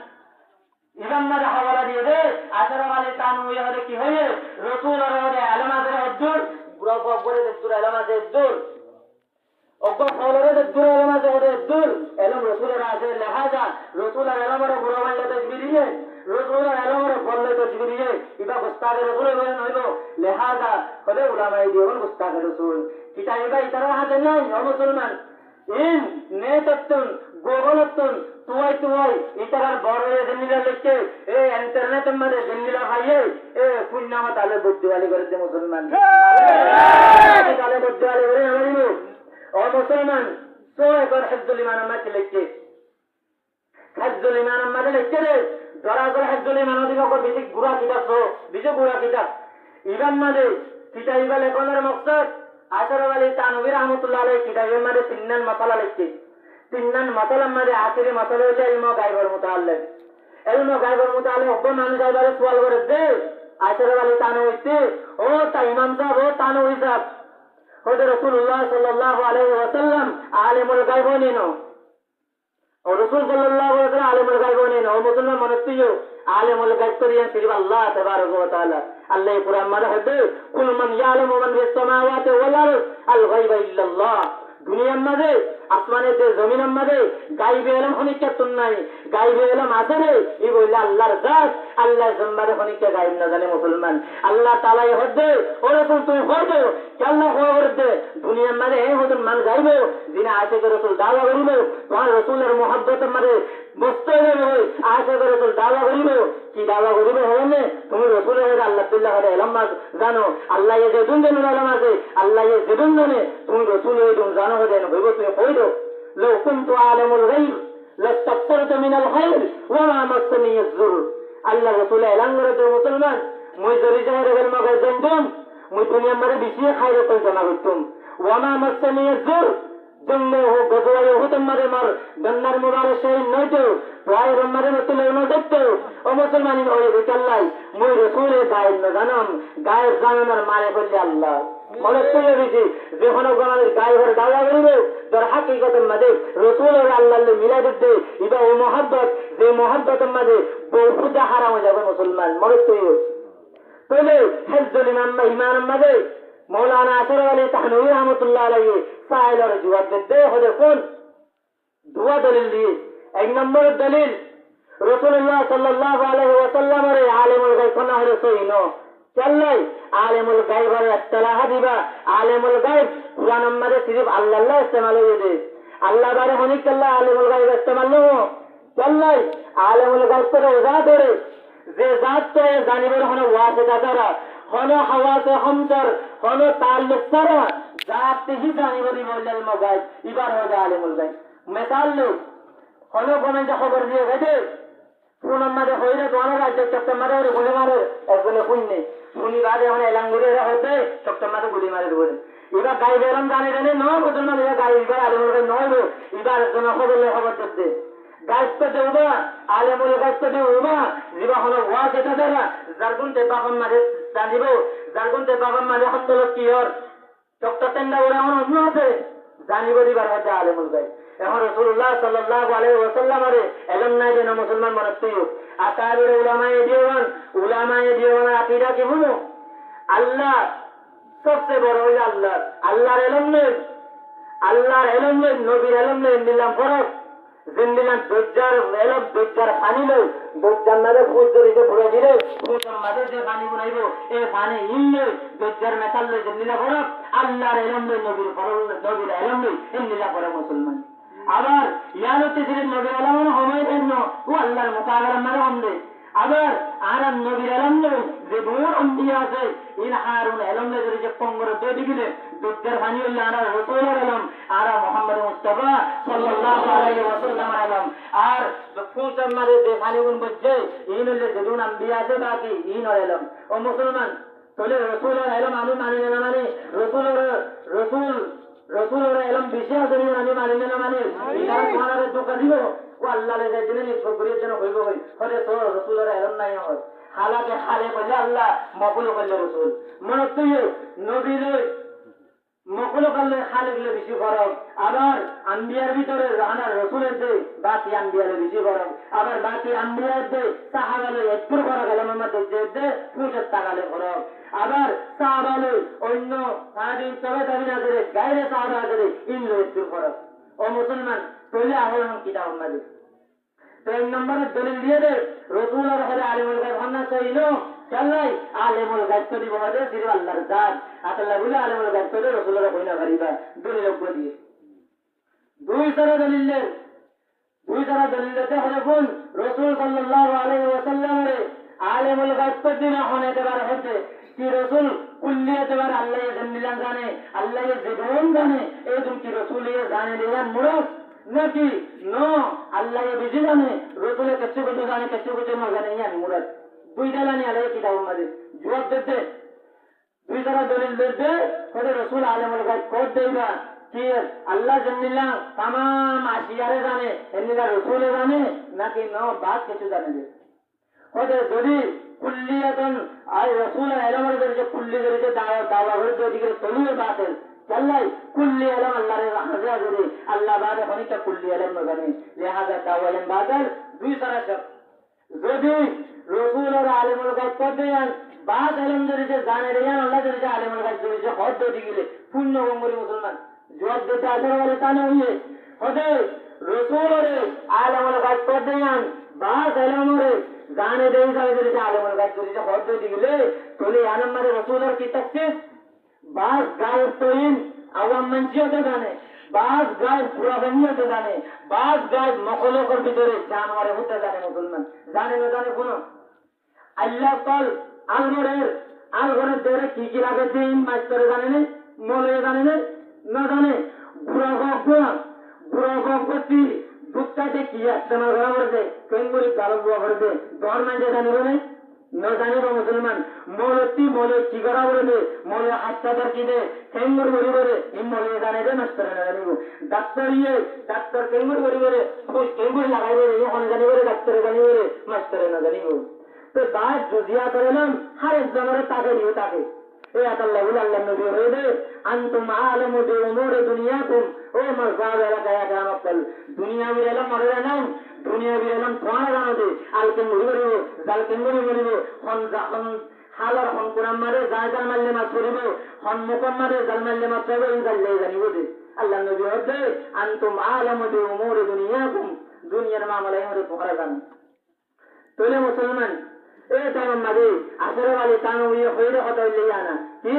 ইমানদার হাওয়ালা দিয়ে দে আশরাফ আলী তানভী হরে কি হয়ে রাসূলের হরে ইলম আছে দূর পুরা করে দূর ইলম আছে দূর অগ্গ ফলরে দূর ইলম আছে হরে দূর ইলম রাসূলের আছে লিহাজা রাসূলের ইলমের পুরা বললে তাজবিদিয়ে রাসূলের ইলমের ফললে তাজবিদিয়ে ইবা গুস্তাগে রাসূলের বলেন হইলো লিহাজা হরে উলামায়ে দিওয়ান গুস্তাগে রাসূল কিতা ইবা ইতারা হাতে নাই ও মুসলমান ইন নেততুন গোগলতুন তুই ইতারার বড় জিনিলা লিখছে এ ইন্টারনেটের মধ্যে জিনিলা ভাইয়ে এ পুণ্যমত আলে বুদ্ধিওয়ালি করে দে মুসলমান আলে বুদ্ধিওয়ালি করে আমারিলো ও মুসলমান সোয়ে কর হিফজুল ঈমান আমাকে লিখছে হিফজুল ঈমান আমাকে লিখছে রে দরাজল হিফজুল ঈমান দিকে কো বেশি গুড়া কিতাব সো বেশি গুড়া কিতাব ইবান মানে কিতাব ইবাল কোনের মকসদ আশরাফ আলী তানভী রহমাতুল্লাহ আলাইহি কিতাবের মধ্যে তিনন মাসালা লিখছে তিনন মাসালার মধ্যে আখেরি মাসালা হলো ইলম গায়বের মুতাআল্লিক ইলম গায়বের মুতাআল্লিক অব্ব মানুষ যাইবারে সওয়াল করে দে আশরাফ আলী তানভী ও তা ইমাম সাহেব ও তানভী সাহেব হযরত রাসূলুল্লাহ সাল্লাল্লাহু আলাইহি ওয়াসাল্লাম আলিমুল গায়ব নেনো ও রাসূল সাল্লাল্লাহু আলাইহি ওয়াসাল্লাম আলিমুল গায়ব নেনো ও মুসলমান মনস্তিও আলিমুল গায়ব করিয়া সির্ফ আল্লাহ তাবারক ওয়া তাআলা আল্লাহ কুরআন মারে হদে কুল মান ইয়ালামু মান ফিস সামাওয়াতি ওয়াল আরদ আল গায়বা ইল্লাল্লাহ দুনিয়ার মধ্যে আসমানের যে জমিনের মধ্যে গায়বে ইলম হনিকে তুন নাই গায়বে ইলম আছে রে ই বললে আল্লাহর জাত আল্লাহ জম্মারে হনিকে গায়ব না জানে মুসলমান আল্লাহ তাআলা হদে ও রাসূল তুমি হদে কি আল্লাহ হদে দুনিয়ার মধ্যে এই হদন মান গায়বে যিনি আশিক রাসূল দাওয়া করিবে তোমার রাসূলের মুহাব্বতের মধ্যে মুস্তাহিল হই আশিক রাসূল দাওয়া করিবে কি দাওয়া করিবে হনে তুমি রাসূলের আল্লাহ বিল্লাহ হদে ইলম জানো আল্লাহ এই যে দুন জানো ইলম আছে আল্লাহ এই যে দুন জানে তুমি রাসূলের দুন জানো হদে হইব তুমি কইদো لو كنت أعلم الغيب لاستكثرت من الخير وما مسني الضر الله رسول اعلان করে মুসলমান মই জরি জায়গা গেল মগে জন্দুম মই দুনিয়া মারে বেশি খাইরে কই জানা করতুম ওয়ামা মাসনি الضر জন্মে হো গজওয়ায়ে হতম মারে মার গন্নার মুবারক সেই নয়তো প্রায় রমারে নতুন ন দেখতো ও মুসলমানি ওই রিকাল্লাই মই রাসূলের গায়েব না জানাম গায়েব জানানোর মানে বললে আল্লাহ মনে তুলে দিছি যখন গণার গায়েবের দাওয়া করিবে তার হাকিকতের মধ্যে রাসূলের আল্লাহর মিলা দিতে ইবা ও মোহাব্বত যে মোহাব্বতের মধ্যে বহুত হারাম হয়ে যাবে মুসলমান মনে তুই তাহলে হিফজুল ঈমানের মধ্যে মৌলানা আশরাফ আলী তানভী রহমাতুল্লাহ আলাইহি সাইলার জবাব দিতে হলে কোন দুয়া দলিল দিয়ে এক নম্বর দলিল রাসূলুল্লাহ সাল্লাল্লাহু আলাইহি ওয়াসাল্লামের আলিমুল গায়ব কোন হরে সইনো চললাই আলিমুল গায়বের ইসতিলাহ দিবা আলিমুল গায়ব কুরআন নম্বরে সির্ফ আল্লাহ ইস্তেমাল হয়ে দে আল্লাহ বারে হনিক আল্লাহ আলিমুল গায়ব ইস্তেমাল নো চললাই আলিমুল গায়ব করে জাত ধরে যে জাত তো জানিবার হনে ওয়াসিতা ছাড়া হন হাওয়াতে হামসার হন তাল্লুক ছাড়া জাত হি জানিবারি বললে ইলম গায়ব ইবার হয়ে যায় আলিমুল গায়ব মিসাল লো হন কোনে খবর দিয়ে গেছে পুনম মারে হইরে দোয়ানা রাজ্য চক্কর মারে গুলি মারে একজনে শুননে শুনি বাদে মানে এলাঙ্গুরে হতে চক্কর মারে গুলি মারে বলে এবার গাই বেরম জানে জানে ন মুসলমান এবার গাই এবার আলিমুল গায়ব নয় এবার জন খবর দিতে গায়ব দেউবা আলিমুল গায়ব দেউবা জিবা হলো ওয়াজ এটা দেরা জারগুন তে বাগম মারে জানিব জারগুন তে বাগম মারে হতল কিয়র চক্কর তেন্ডা ওরা অন্য আছে জানিব দিবার হতে আলিমুল গায়ব এখন রাসূলুল্লাহ সাল্লাল্লাহু আলাইহি ওয়াসাল্লামের ইলম নাই যেন মুসলমান মানুষ তুই আকাবির উলামায়ে দিওয়ান আকীদা কি হলো আল্লাহ সবচেয়ে বড় হইল আল্লাহ। আল্লাহর এলম নেই, আল্লাহর এলম নেই, নবীর এলম নেই, নিলাম ফরক। জিন্দিলাম দজ্জার এলম, দজ্জার পানি লই, দজ্জার মাঝে ফুল জড়িতে ভরে দিলে ফুলের মাঝে যে পানি বানাইব এই পানি ইল লই, দজ্জার মেশাল লই, জিন্দিলা ফরক। আল্লাহর এলম নেই, নবীর ফরক, নবীর এলম নেই, ইন্দিলা ফরক মুসলমান। আবার ইয়ার হচ্ছে নবীর এলম সময় দেন ও আল্লাহর মোকাবেলার মারে হন্দে। আবার আর নবীর এলম নেই, যে দূর অন্দিয়া আছে ইন হারুন এলম নেই, যে পঙ্গর দিয়ে দিলে দুধের পানি হইলে আর রসুলের এলম, আর মোহাম্মদ মুস্তাফা সাল্লাল্লাহু আলাইহি ওয়াসাল্লামের এলম। আর ফুলটার মাঝে যে পানি গুণ বলছে ইন হইলে যে দূর আম্বিয়া আছে বাকি ইনর এলম। ও মুসলমান, তাহলে রসুলের এলম আমি মানি না, মানে রসুলের এলম বেশি আছে আমি মানি না, মানে তোমার দোকান দিব ও আল্লাহ দিনে নিষ্পক করিয়ে যেন হইব হই হলে তো রসুলের এলম নাই হয়। হালাকে হালে করলে আল্লাহ, মকুল করলে রসুল। মনে তুই নবীর মকুল করলে খালে গেলে বেশি ফরক। আবার আম্বিয়ার ভিতরে রানার রসুলের দে বাকি আম্বিয়ারে বেশি ফরক। আবার বাকি আম্বিয়ার দে সাহাবালে একটু ফরক এলাম আমাদের দে ফুসের তাকালে ফরক। আবার সাহাবালে অন্য সাহাবিন তবে দাবি না করে গাইরে সাহাবা করে ইনলো একটু ফরক। ও মুসলমান, পহলে আহরণ কিতাব আমাদের তো এক নম্বরের দলিল দিয়ে দে রসুলের হলে আলিমুল গায়ব ভান্না চাইল চাল্লাই আলিমুল গায়ব তো দিব হবে শ্রী আল্লাহর জাত আতাল্লাহ বলে আলিমুল গায়ব তো রসুলের কইনা পারিবা দলিল উপরে দিয়ে দুই তারা দলিলতে হলে কোন রসুল সাল্লাল্লাহু আলাইহি ওয়াসাল্লামের আলিমুল গায়ব তো দিনা হনে দেবার হতে কি রসুল কুল্লিয়াতে বার আল্লাহ জানিলাম জানে, আল্লাহ জীবন জানে, এই তুমি কি রসুল জানে দিলাম মুরত নাকি নো আল্লাহ বেশি জানে, রসুলের কিছু কিছু জানে, কিছু কিছু না জানে, ইয়ান মুরাদ দুইটা জানি আল্লাহ কিতাব মাঝে জবাব দিতে দুই তারা দলিল দিতে তাহলে রসুল আলিমুল গায়ব কোড দেইবা কি আল্লাহ জানিলাম তামাম আসিয়ারে জানে, এমনিরা রসুলে জানে নাকি নো বাদ কিছু জানে দে ওদের যদি কুল্লিয়াতন আর রসুলের এলমের যে কুল্লি যে দাওয়া করে দিকে তলিয়ে বাতেল চাল্লাই কুল্লি এলম আল্লাহর হাজা যদি আল্লাহ বাদে খনিকা কুল্লি এলম ন জানে লিহাজা দাওয়া এলম বাতেল দুই সারা সব যদি রসুলের আলিমুল গায়ব করতে যান বাদ এলম যদি জানে রে আল্লাহ যদি আলিমুল গায়ব যদি হদ দিলে পূর্ণ গঙ্গরি মুসলমান জবাব দিতে আসার বলে তা নয় হদে রসুলের আলিমুল গায়ব করতে যান বাদ এলমরে জানে দেই যাবে যদি আলিমুল গায়ব যদি হদ দিলে তাহলে আনম্মারে রসুলের কি তাকসিস বাস গায়েব তৈন আওয়াম মঞ্চিয়তে জানে, বাস গায়েব পুরাবানিয়তে জানে, বাস গায়েব মখলুকের ভিতরে জানোয়ারে হতে জানে মুসলমান জানে না জানে কোন আল্লাহ কল আলগরের দেরে কি কি লাগে দিন মাস করে জানে না মলে জানে না জানে বুড়া গপ্পি দুধটাতে কি ইস্তেমাল করা পড়েছে কেঙ্গুরি গালো বুয়া পড়েছে দর মাঝে জানিব না জানিব মুসলমান মলে কি করা পড়েছে মলে হাসপাতাল কি দে কেঙ্গুর গড়ি করে এই মলে জানে দে নষ্ট না জানিব ডাক্তার কেঙ্গুর গড়ি করে কেঙ্গুরি লাগাইবে এখন জানিব রে ডাক্তারে জানিব রে মাস্টারে না জানিব তো দাঁত জুজিয়া করে নাম হার একজনের তাকে নিয়ে তাকে এ আল্লাহ আল্লাহ নবী হয়ে দে আনতুম আলামু বি উমুরি দুনিয়াকুম ও মাযহাব এলাকায় গামকল দুনিয়া বির এলম মরে নাম দুনিয়া বির এলম তোমার জানো দে আলকে মুড়ি করিব জালকে মুড়ি করিব হন জান হালার হন কুরাম মারে জায়গার মারলে মাছ করিব হন মুকম মারে জাল মারলে মাছ করিব এই জানলে জানিব দে আল্লাহ নবী হয়ে দে আনতুম আলামু বি উমুরি দুনিয়াকুম দুনিয়ার মামলায় হরে তোমরা জানো তোলে মুসলমান এ তামাম মাঝে আসরে वाले তানো ইয়ে হইরে কথা হইলে জানা কি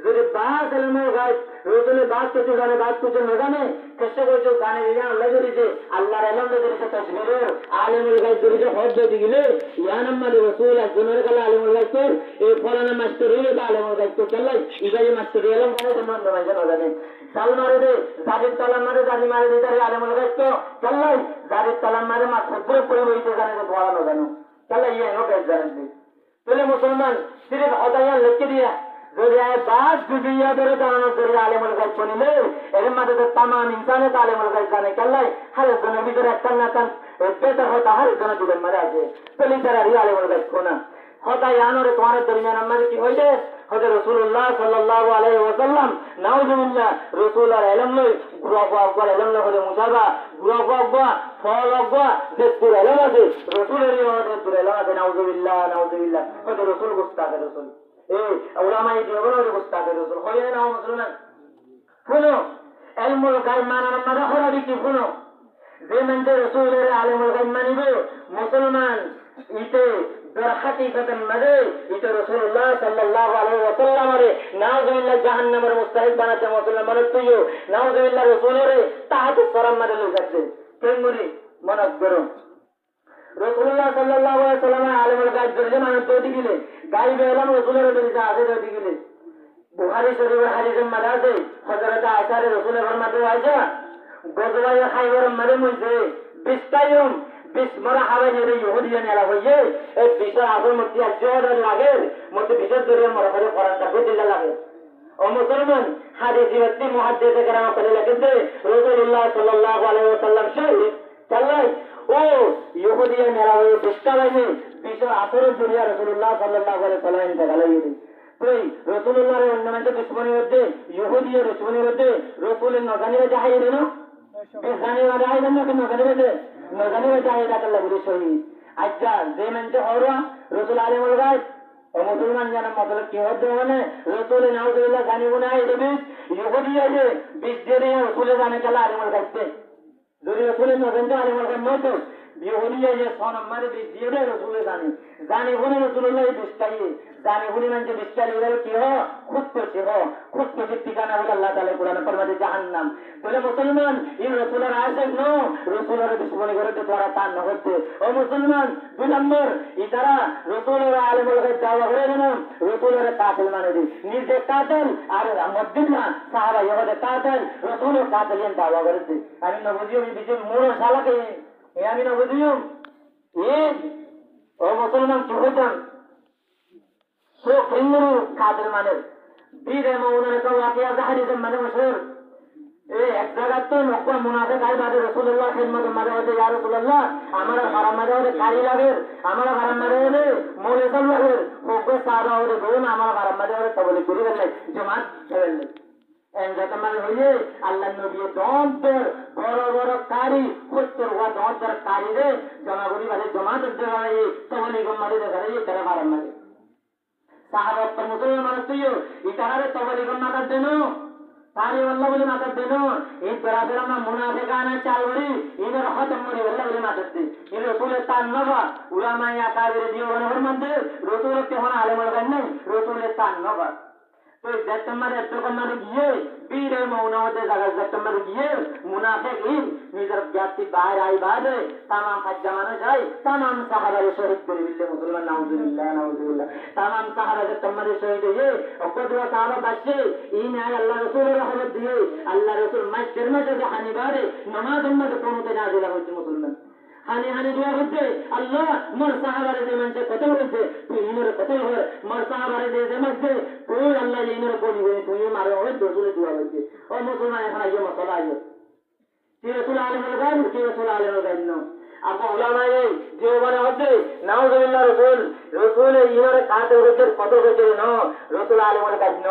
যদি বাস এলমে গায়ব রসুলে বাস কিছু জানে বাস কিছু না জানে কষ্ট করছে জানে না আল্লাহ যদি যে আল্লাহর এলম যদি তাসবির আলিমুল গায়ব যদি হজ যদি গিলে ইয়ানাম মালি রাসূল আজনের কালা আলিমুল গায়ব এই ফলানা মাস্টার হইলে আলিমুল গায়ব চলাই ইবাই মাস্টার এলম কোন সম্মান না জানে সাল মারে দে জারির তালাম মারে জারি মারে দে তারে আলিমুল গায়ব চলাই জারির তালাম মারে মা খবর পড়ে হইতে জানে তো বলা না জানো তাহলে ইয়ে নোট জানেন তাহলে মুসলমান সিরিফ হদাইয়া লিখে দিয়া যদি বাদ যদি ধরে জানানো জরুরি আলিমুল গায়ব বনিলে এর মধ্যে তো তামাম ইনসানে আলিমুল গায়ব জানে কেলাই হারে জনের ভিতরে একটা না কান বেটার হতা হারে জনের জীবন মারা আছে তাহলে তারা আলিমুল গায়ব কোনা হদাই আনোরে তোমার দরমিয়ান আমাদের কি হইছে হযরত রাসূলুল্লাহ সাল্লাল্লাহু আলাইহি ওয়াসাল্লাম নাউজুবিল্লাহ রাসূলের ইলম লই গুরাফা আকবার ইলম হলে মুজাবা গুরাফা আকবার ফল আকবার যে দূর ইলম আছে রাসূলের ইলম আছে দূর ইলম আছে নাউজুবিল্লাহ হযরত রাসূল গুস্তাখে রাসূল এই উলামায়ে দিওবনের উস্তাদ রাসূল হয়ে না মুসলমান শুনো ইলমুল গায়ব মানার মাঝে হরাবি কি শুনো যে মানতে রাসূলের আলিমুল গায়ব মানিব মুসলমান ইতে হাকিকতের মাঝে ইতে রাসূলুল্লাহ সাল্লাল্লাহু আলাইহি ওয়াসাল্লাম রে নাউযুবিল্লাহ জাহান্নামের মুস্তাহিক বানাতে মুসলমান তুইও নাউযুবিল্লাহ রাসূলের তাহাতে সরাম মাঝে লই যাচ্ছে কেমরি মনত করো রাসূলুল্লাহ সাল্লাল্লাহু আলাইহি ওয়াসাল্লাম আলিমুল গায়ব জেনে মানুষ তৈরি গিলে গায়ব এলাম রাসূলের দরিজা আছে তৈরি গিলে বুখারী শরীফের হাদিসের মাঝে আছে হযরত আয়েশা রাসূলের ফরমাতে আয়েশা গজওয়ায়ে খায়বরের মাঝে মইছে 20 টাইম 20 মারা হাওয়া নিয়ে ইহুদিয়া নেলা হইয়ে এই 20 আগর মধ্যে জোর লাগে মধ্যে বিশেষ করে মরা করে কোরআনটা দিল্লা লাগে ও মুসলমান হাদিসি ব্যক্তি মুহাদ্দিস کرام করে লিখেছে রাসূলুল্লাহ সাল্লাল্লাহু আলাইহি ওয়াসাল্লাম শহীদ চালাই ও ইহুদিয়া নেলা হয়ে 20 টাইমে 20 আসরের দুনিয়া রাসূলুল্লাহ সাল্লাল্লাহু আলাইহি ওয়াসাল্লাম ইন্তেকাল তুই রাসূলুল্লাহর অন্যমানকে দুশমনী হচ্ছে ইহুদিয়া দুশমনী হচ্ছে রাসূলের নজানিরা যাহাই দেন বেজানিরা যাহাই দেন না নজানিরা নজানিরা যাহাই দাকাল্লাহ বলে শহীদ আচ্ছা যে মানতে হওয়া রাসূল আলিমুল গায়ব ও মুসলমান জানা মতলব কি হচ্ছে মানে রাসূল নাউযুবিল্লাহ জানিব না এই বিশ ইহুদিয়া যে 20 দিনে রাসূল জানে কালা আলিমুল গায়ব যদি রাসূলের নজানতে আলিমুল গায়ব নতো ইহুদিয়া যে সনমারে 20 দিয়ে রাসূল জানে বলে রাসূলুল্লাহ 20 টাইয়ে জানে বলে মানে 20 টাইয়ে গেল কি হয় খুদ করছে ঠিকানা হলো আল্লাহ তাআলা কোরআনে ফরমাতে জাহান্নাম বলে মুসলমান এই রাসূলের আশিক নো রাসূলের দুশমনী করে তোরা তান না হচ্ছে ও মুসলমান দুই নম্বর ইতারা রাসূলের আলিমুল গায়ব দাওয়া করে না রাসূলের কাতিল মানে দি নিজে কাতিল আর মদিনা সাহাবা ইহুদি কাতিল রাসূলের কাতিলেন দাওয়া করেছে আমি না বুঝিও এই বিজে মোর শালাকে আমি না বুঝিও এই ও মুসলমান কি হইতাম সো কেন্দ্র কাতিল মানে বীর মৌলানা का वाकया হাদিস মানে মশহুর এই এক জায়গা তো মক্কা মুনাফিক আই বাদে রাসূলুল্লাহ খিদমত মাঝে হতে ইয়া রাসূলুল্লাহ আমার হারাম মাঝে হতে কারি লাগে আমার হারাম মাঝে হতে মৌলে সব লাগে ওকে সাদা হতে দোন আমার হারাম মাঝে হতে তবলি করি গেলে জামাত চলে এন যখন মানে হইয়ে আল্লাহ নবী দন্তর বড় কারি হত্তর ওয়া দন্তর কারি রে জমা করি বাদে জামাত দেওয়াই তবলি গম মাঝে দেখাই তারা হারাম মাঝে সাহাবাত মুসলমান তুইও ইতারে তবলি গম মাথা দেনো তারি আল্লাহ বলে মাথা দেনো এই বরাবর আমরা মুনাফিকানা চালরি ইনের খতম করে আল্লাহ বলে মাথা দে এই রাসূলের তান নবা উলামায়ে আকাবির দিও বনের মধ্যে রাসূলের কে হনা আলেমুল গায়ব নাই রাসূলের তান নবা তো জাতমারে তকমারে গিয়ে বীরে মৌনাওতে জায়গা জাতমারে গিয়ে মুনাফিকিন নিজের জাতি বাইরে আই বাদে तमाम হাজ্জামানা যায় तमाम সাহাবারে শহীদ করে দিলে মুসলমান নাউযুবিল্লাহ तमाम সাহাবা জাতমারে শহীদ হয়ে অকদওয়া সাহাবা বাঁচে এই নাই আল্লাহ রাসূলের রহমত দিয়ে আল্লাহ রাসূল মাসের মধ্যে হানিবারে নামাজের মধ্যে কোনতে নাজিল হচ্ছে মুসলমান হানি দোয়া হচ্ছে আল্লাহ মোর সাহাবারে যে মানুষে কতল হচ্ছে তুই ইনরে কতল হর মোর সাহাবারে যে মধ্যে তুই আল্লাহ ইনরে বলি হয়ে তুই মারে হয় দোলে দোয়া হচ্ছে ও মুসলমান এখন আইও মশলা আইও কি রাসূল আলিমুল গায়ব কি রাসূল আলিমুল গায়ব ন আপা উলামায়ে যে বলে হচ্ছে নাউযুবিল্লাহ রাসূল ইনরে কাতে হচ্ছে কত হচ্ছে ন রাসূল আলিমুল গায়ব ন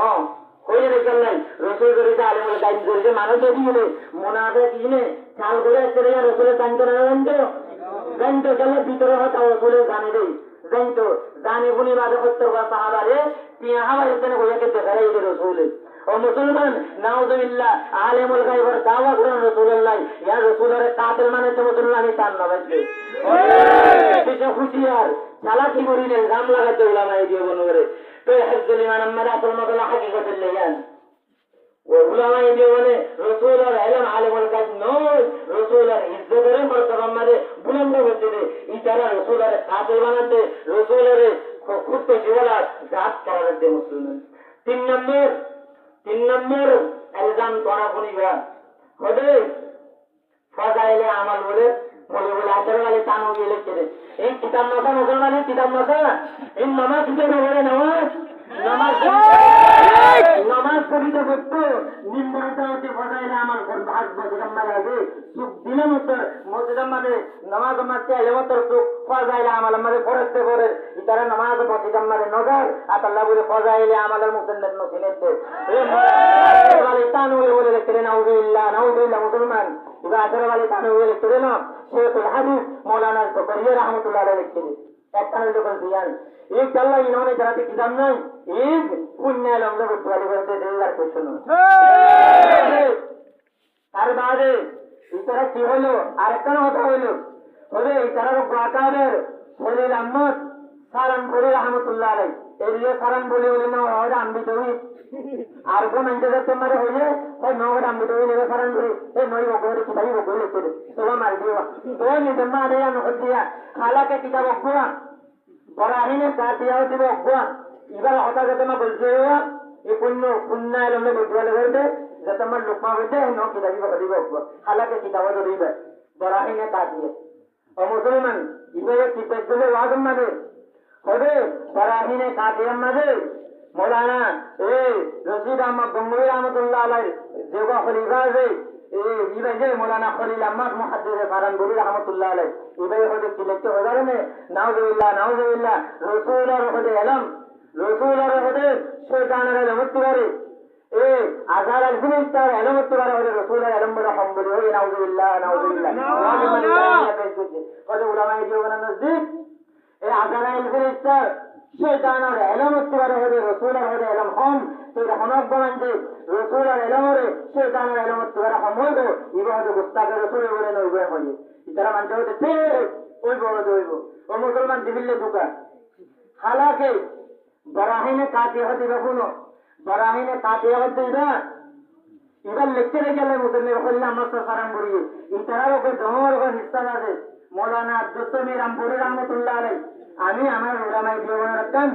কই রেখেন নাই রাসূল করে আলিমুল গায়ব করে মানুষ দিলে মুনাফিক ইনে চাল করে চলে রাসূলের জানতো গেলে ভিতরে হতা রাসূল জানে দেই জানে বুনি বাদে হত্তর বা সাহাবারে তিয়া হাওয়া এখানে গোয়াকে দেখাই দে রাসূল ও মুসলমান নাউযুবিল্লাহ আলিমুল গায়বের দাওয়া করেন রাসূলুল্লাহ ইয়া রাসূলের কাতিল মানে তো মুসলমানই তান না বাজে বেশি খুশিয়ার চালাকি করিলে জাম লাগাতে উলামায়ে দিয়ে বনরে তো হিফজুল ইমান আম্মাদ আসল মাদলা হাকিকতুল লিয়ান উলামায়ে দিয়ে বলে রাসূলের ইলম আলিমুল গায়ব নয় রাসূলের ইজ্জতের মর্তবা মানে বুলন্দ হচ্ছে ইতারা রাসূলের কাতিল বানাতে রাসূলের খুদ জীবলা জাত করার দে মুসলমান তিন নম্বর ইলজাম করা বনিবা হবে ফাজাইলে আমাল বলে আসলে वाले তানবী লিখে এই কিতাব মাথা মুসলমানের কিতাব মাথা এই নামাজ পড়তে বলে নামাজ পড়িতে বলতো নিম্নতাতে ফাজাইলে আমাল কোন ভাগ বদলাম মারাবে সুখ দিলে মসজিদ আমাদের নামাজ মারতে এলে মতর সুখ ফাজাইলে আমাল আমাদের পড়তে পড়ে ইতারা নামাজ মসজিদ আমাদের নজর আল্লাহ বলে ফাজাইলে আমাদের মুসন্নাদ নসিনেতে এই वाले তানবী বলে লিখে নাউযুবিল্লাহ মুসলমান ইবা আসলে वाले তানবী লিখে না শেখুল হাদিস মাওলানা জকরিয়া রাহমাতুল্লাহ আলাইহি লিখে একটা হইলো করে দিয়ান এই কাল্লা ইনহনে যারাতে কিতাব নাই এই পুণ্যাল আমরা বদুয়ালি করতে দেওয়ার প্রশ্ন তার বাদে ইতারা কি হলো আরেকটা কথা হইলো তবে ইতারা গোয়াকাদের খলিল আহমদ সারানপুরি রহমতুল্লাহ আলাই এরিয়া সারানপুরি বলে না হয় আমি তুমি আর কোন আনতে তোমারে হইলে ওই নগর আমি তুমি লেগে সারানপুরি এই নই বকরে কিতাবই বকরে লিখতে দে তোরা মার দিও তো নিজে মা দেয়া নহদিয়া খালাকে কিতাব বকরা বরাহিনে কাটিয়া দিব বকরা এবার হতা যেতে মা বলছে এই পুণ্য এলমে বদুয়ালে করবে যাতে আমার লোকমা হইতে ন কিতাবই বকরি বকরা খালাকে কিতাব দিবে বরাহিনে কাটিয়ে ও মুসলমান ইবে কি পেছলে ওয়াজম মাদে হবে বরাহিনে কাটিয়াম মাদে মৌলানা এই রশিদ আহমদ গঙ্গুই রহমতুল্লাহ আলাই যেগা খলিফা আছে এই ইবে যে মৌলানা খলিল আহমদ মুহাদ্দিস সারানপুরি রহমতুল্লাহ আলাই ইবে হতে কি লিখতে হবে না নাউজুবিল্লাহ রাসূলের হতে এলম রাসূলের হতে শয়তানের এলম উত্তরে এই আজার আল ফিরিস্তার এলম উত্তরে হতে রাসূলের এলম বড় সম্বলি হয় নাউজুবিল্লাহ কত উলামায়ে জীবনের নজদিক এই আজার আল ফিরিস্তার শয়তানের এলম উত্তরে হতে রাসূলের হতে এলম হন সেই হনক বলতে রাসূলের এলম রে শয়তানের এলম উত্তরে হন হইব ইবে হতে গুস্তাখের রাসূল বলে নইবে হয় ইতারা মানতে হতে ঠিক ওই বড় দইব ও মুসলমান দিবিল্লে দুকা হালাকে বরাহিনে কাটিয়ে হতে বেগুনো বরাহিনে কাটিয়ে হতে না এবার লেকচারে গেলে মুসলমান কল্যাণ মাস্টার সারানপুরি ইতারার ওকে জমর ওকে হিস্সা আছে মৌলানা আব্দুস সামির রামপুরি রহমতুল্লাহ আলাই আমি আমার উলামায়ে জীবনের রাখতাম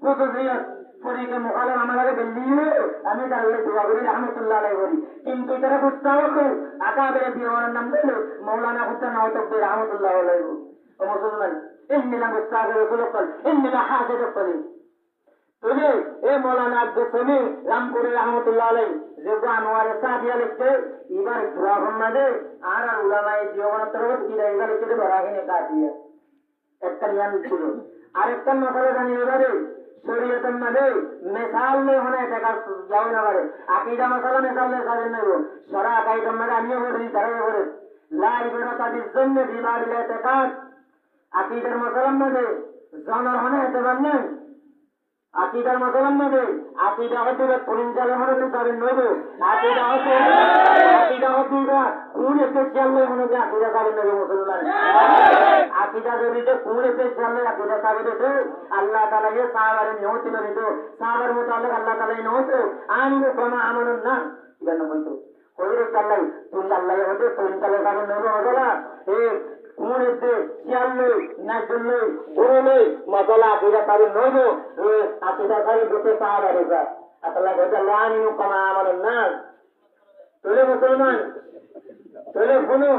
খুশুসিয়ত ফরিকে মুখালেম আমাদের বেল্লিয়ে আমি তাহলে দোয়া করি রহমতুল্লাহ আলাই বলি কিন্তু তারা বুঝতে আকাবের জীবনের নাম দিল মৌলানা হুসেন নওতব্বি রহমতুল্লাহ আলাই ও মুসলমান ইন্নিলা মুস্তাগির রাসূলুল্লাহ ইন্নিলা হাসিদ করি তুলে এ মৌলানা আব্দুস সামির রামপুরি রহমতুল্লাহ আলাই যেগো আনোয়ারে সাদিয়া লিখতে এবার দোয়া ফরমাদে আর উলামায়ে জীবনের তরফ কিরা এবার লিখতে বরাহিনে কাটিয়ে একটা জ্ঞান ছিল আরেকটা মশলা জানি এবারে শরীয়তের মধ্যে মিসাল লে হনে টাকা যাও না পারে আকীদা মশলা মিসাল লে সাজেন নেব সরা আকীদার মধ্যে আমিও বলি তারাই বলে লা ইবরাতা বিজন্ন বিবাদিল ইতিকাদ আকীদার মশলার মধ্যে জানার হনে এতবার নেই আকীদার মশলার মধ্যে আকীদা হতে পরিঞ্জালে হনে সাজেন নেব আকীদা হতে কোন স্পেশাল লে হনে আকীদা সাজেন নেব মুসলমান আকীদা যদি যে কোন স্পেশাল লে আকীদা সাজেন দেব আল্লাহ তাআলা ये সাহাবারে নিয়ত করে তো সাহাবার মোতাবেক আল্লাহ তাআলা নিয়ত আমিনু কামা আমানুন না ইবান বলতো কইরে আল্লাহ তুমি আল্লাহ হতে তুমি তাহলে সাজেন নেব হজলা এই কোন এতে চিয়ালে না জন্য বলে মাসালা আকীদা সাজেন নেব এই আকীদা সাজেন দিতে সাহাবারে যা আল্লাহ বলে আমিনু কামা আমানুন না তোলে মুসলমান তোলে শুনো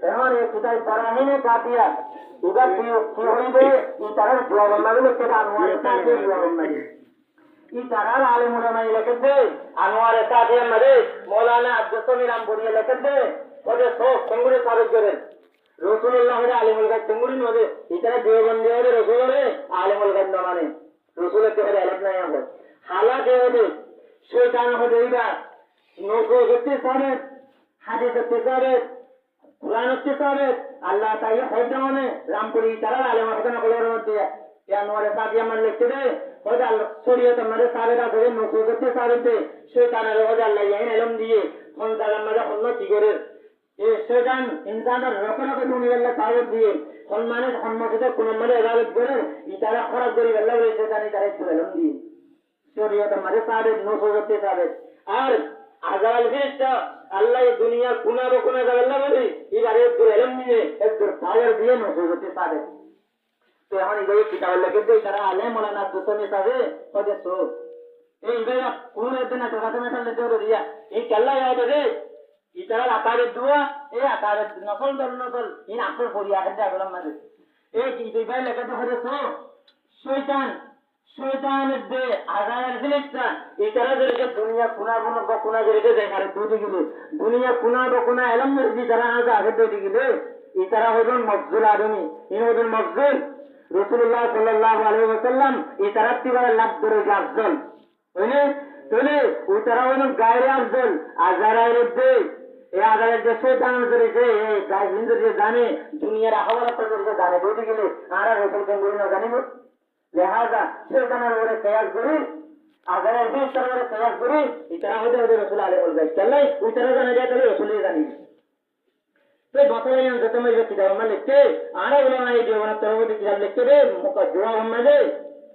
এখন এই কিতাব বরাহিনে কাটিয়া এবার কি হইবে ইতারার জবাব মাগলে লিখতে আনোয়ারে সাদিয়া জবাব মাগলে ইতারার আলেম উলামা লিখতে আনোয়ারে সাদিয়া মারে মৌলানা আব্দুস সামির রামপুরি লিখতে ওদের সব সঙ্গে সাবেত করেন রাসূলুল্লাহর আলেমুল গায়ব সঙ্গে নদে ইতারা দেওবন্দি হলে রাসূলের আলেমুল গায়ব না মানে রাসূলের তে আলেম নাই হবে হালাতে হতে শয়তান হতে ইবা নকো গতি সাবেত হাদিস সাবেত কুরআন সাবেত আল্লাহ তাআলা হয়তোনে রামপুরি তারা আলেম হতনা কলর মধ্যে আনোয়ারে সাদিয়া মান লিখতে দে হয়তো আল্লাহ শরীয়ত আমাদের সাবেত আছে নসুগতি সাবেত শয়তানের হয়তো আল্লাহ ইয়ান ইলম দিয়ে কোন জায়গা মধ্যে হন্য কি করে এই শয়তান ইনসানের রকরকে দুনিয়াল্লাহ সাবেত দিয়ে সম্মানের সম্মানিত কোন মানে ইবাদত করে ইতারা খরাব করি আল্লাহ বলে শয়তান ইতারা ইলম দিয়ে শরীয়ত আমাদের সাবেত নসুগতি সাবেত আর আজাল ফিরিস্তা আল্লাহ দুনিয়া কোনা বকোনা জায়গা বলে এবারে দূর এলম নিয়ে একদর পাওয়ার দিয়ে নসুগতি সাবেত তো এখন এই কিতাব লিখতে তারা আলেম মৌলানা আব্দুস সামির সাথে ওদে সো এই বেলা কোন দিন না কথা মেটাল দিতে দিয়া এই কেল্লা ইয়াদ রে ইতারা আকারে দুয়া এই আকারে নসল দল নসল ইন আসর পড়িয়া আছে আগলাম মানে এই কি বেলা লিখতে হদে সো শয়তানের দে আজারের ফিরিস্তা ইতারা যে দুনিয়া কোনা বকোনা যে দেখারে দুটি গিলে দুনিয়া কোনা বকোনা এলম দি তারা আজ আগে দুটি গিলে ইতারা হইবেন মফজুল আদমি ইন হইবেন মফজুল রাসূলুল্লাহ সাল্লাল্লাহু আলাইহি ওয়াসাল্লাম ইতারা তিবারে লাভ করে আফজল হইলে তোলে উতারা হইবেন গায়রে আফজল আজারাইর দে এই আদারের যে শয়তান ধরেছে এই গাইবিন ধরে জানে দুনিয়ার আহ্বান করে জানে বইতে গেলে আর রসুল কেন্দ্র না জানিব লেহাজা শয়তানের উপরে প্রয়াস করি আদারের বিস্তার করে প্রয়াস করি ইতারা হতে হতে রসুল আলে বলবে চলাই উতারা জানা যায় তাহলে রসুলের জানি তো বছরে যত মেয়ে কিতাব আমরা লিখতে আর বলে না এই জীবনের তরফে কিতাব লিখতে রে মুখ জোয়া হম্মাদে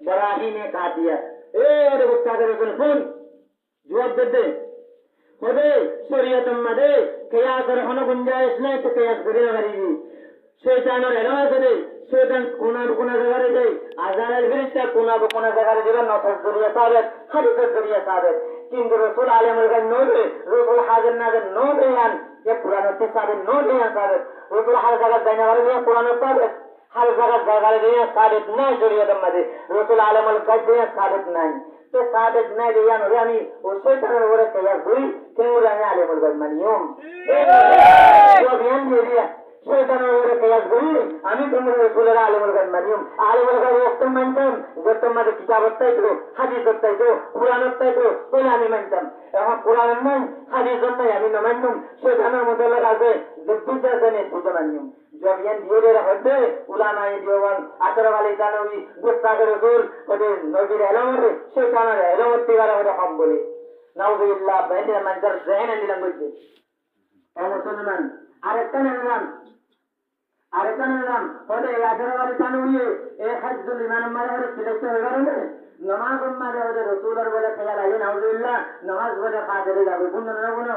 বরাহিনে কা দিয়া ওরে উস্তাদের রসুল ফোন জবাব দে হবে শরীয়ত মধ্যে কিয়াসের কোনো গুঞ্জাইশ নেই তো কিয়াস করে পারিবি শয়তানের এলাকা করে শয়তান কোনা জায়গায় যায় আজানের বিরুদ্ধে কোনা জায়গায় দিবেন নফস জরিয়া সাবেত হাদিসের জরিয়া সাবেত কিন্তু রাসূল আলাইহিল গায় নবে রাসূল হাজির নাজর নবে আন ये पुराना से साबित नो दिया साबित रसूल हर जगह जाने वाले दिया पुराना साबित हर जगह दिया साबित नहीं शरीयत मধ্যে रसूल आलमल गज दिया साबित नहीं तो साबित नहीं दिया नो আমি ও শয়তানের ওরে কিয়াস করি কেমন আমি আলমল গজ মানিয়ম जो জ্ঞান দিয়া শয়তানের ওরে কিয়াস করি আমি কেমন রসুলের আলমল গজ মানিয়ম আলমল গজ ওয়াক্ত মানতাম যত মধ্যে কিতাবত তাইতো হাদিসত তাইতো কুরআনত তাইতো বলে আমি মানতাম এখন কুরআন নাই হাদিস নাই আমি না মানতাম শয়তানের মধ্যে লাগাছে যে দুটা জানে দুটা মানিয়ম জবিয়ান দিয়ে হবে উলামায়ে দিওয়ান আশরাফ আলী থানভী গুস্তাখে রাসূল ওদের নবীর এলামতে শয়তানের এলামত তিগারা ওদের হক বলে নাউযুবিল্লাহ বাইরে মানজার জেহেনে নিলাম বলতে ও মুসলমান আরেকটা নাম ওদের আশরাফ আলী থানভী এই হাজ্জুল ইমান মারে সিলেক্ট হয়ে গেল নামাজ মারে ওদের রাসূলের বলে খেয়াল আইলে নাউযুবিল্লাহ নামাজ বলে খাজরে যাবে কোন না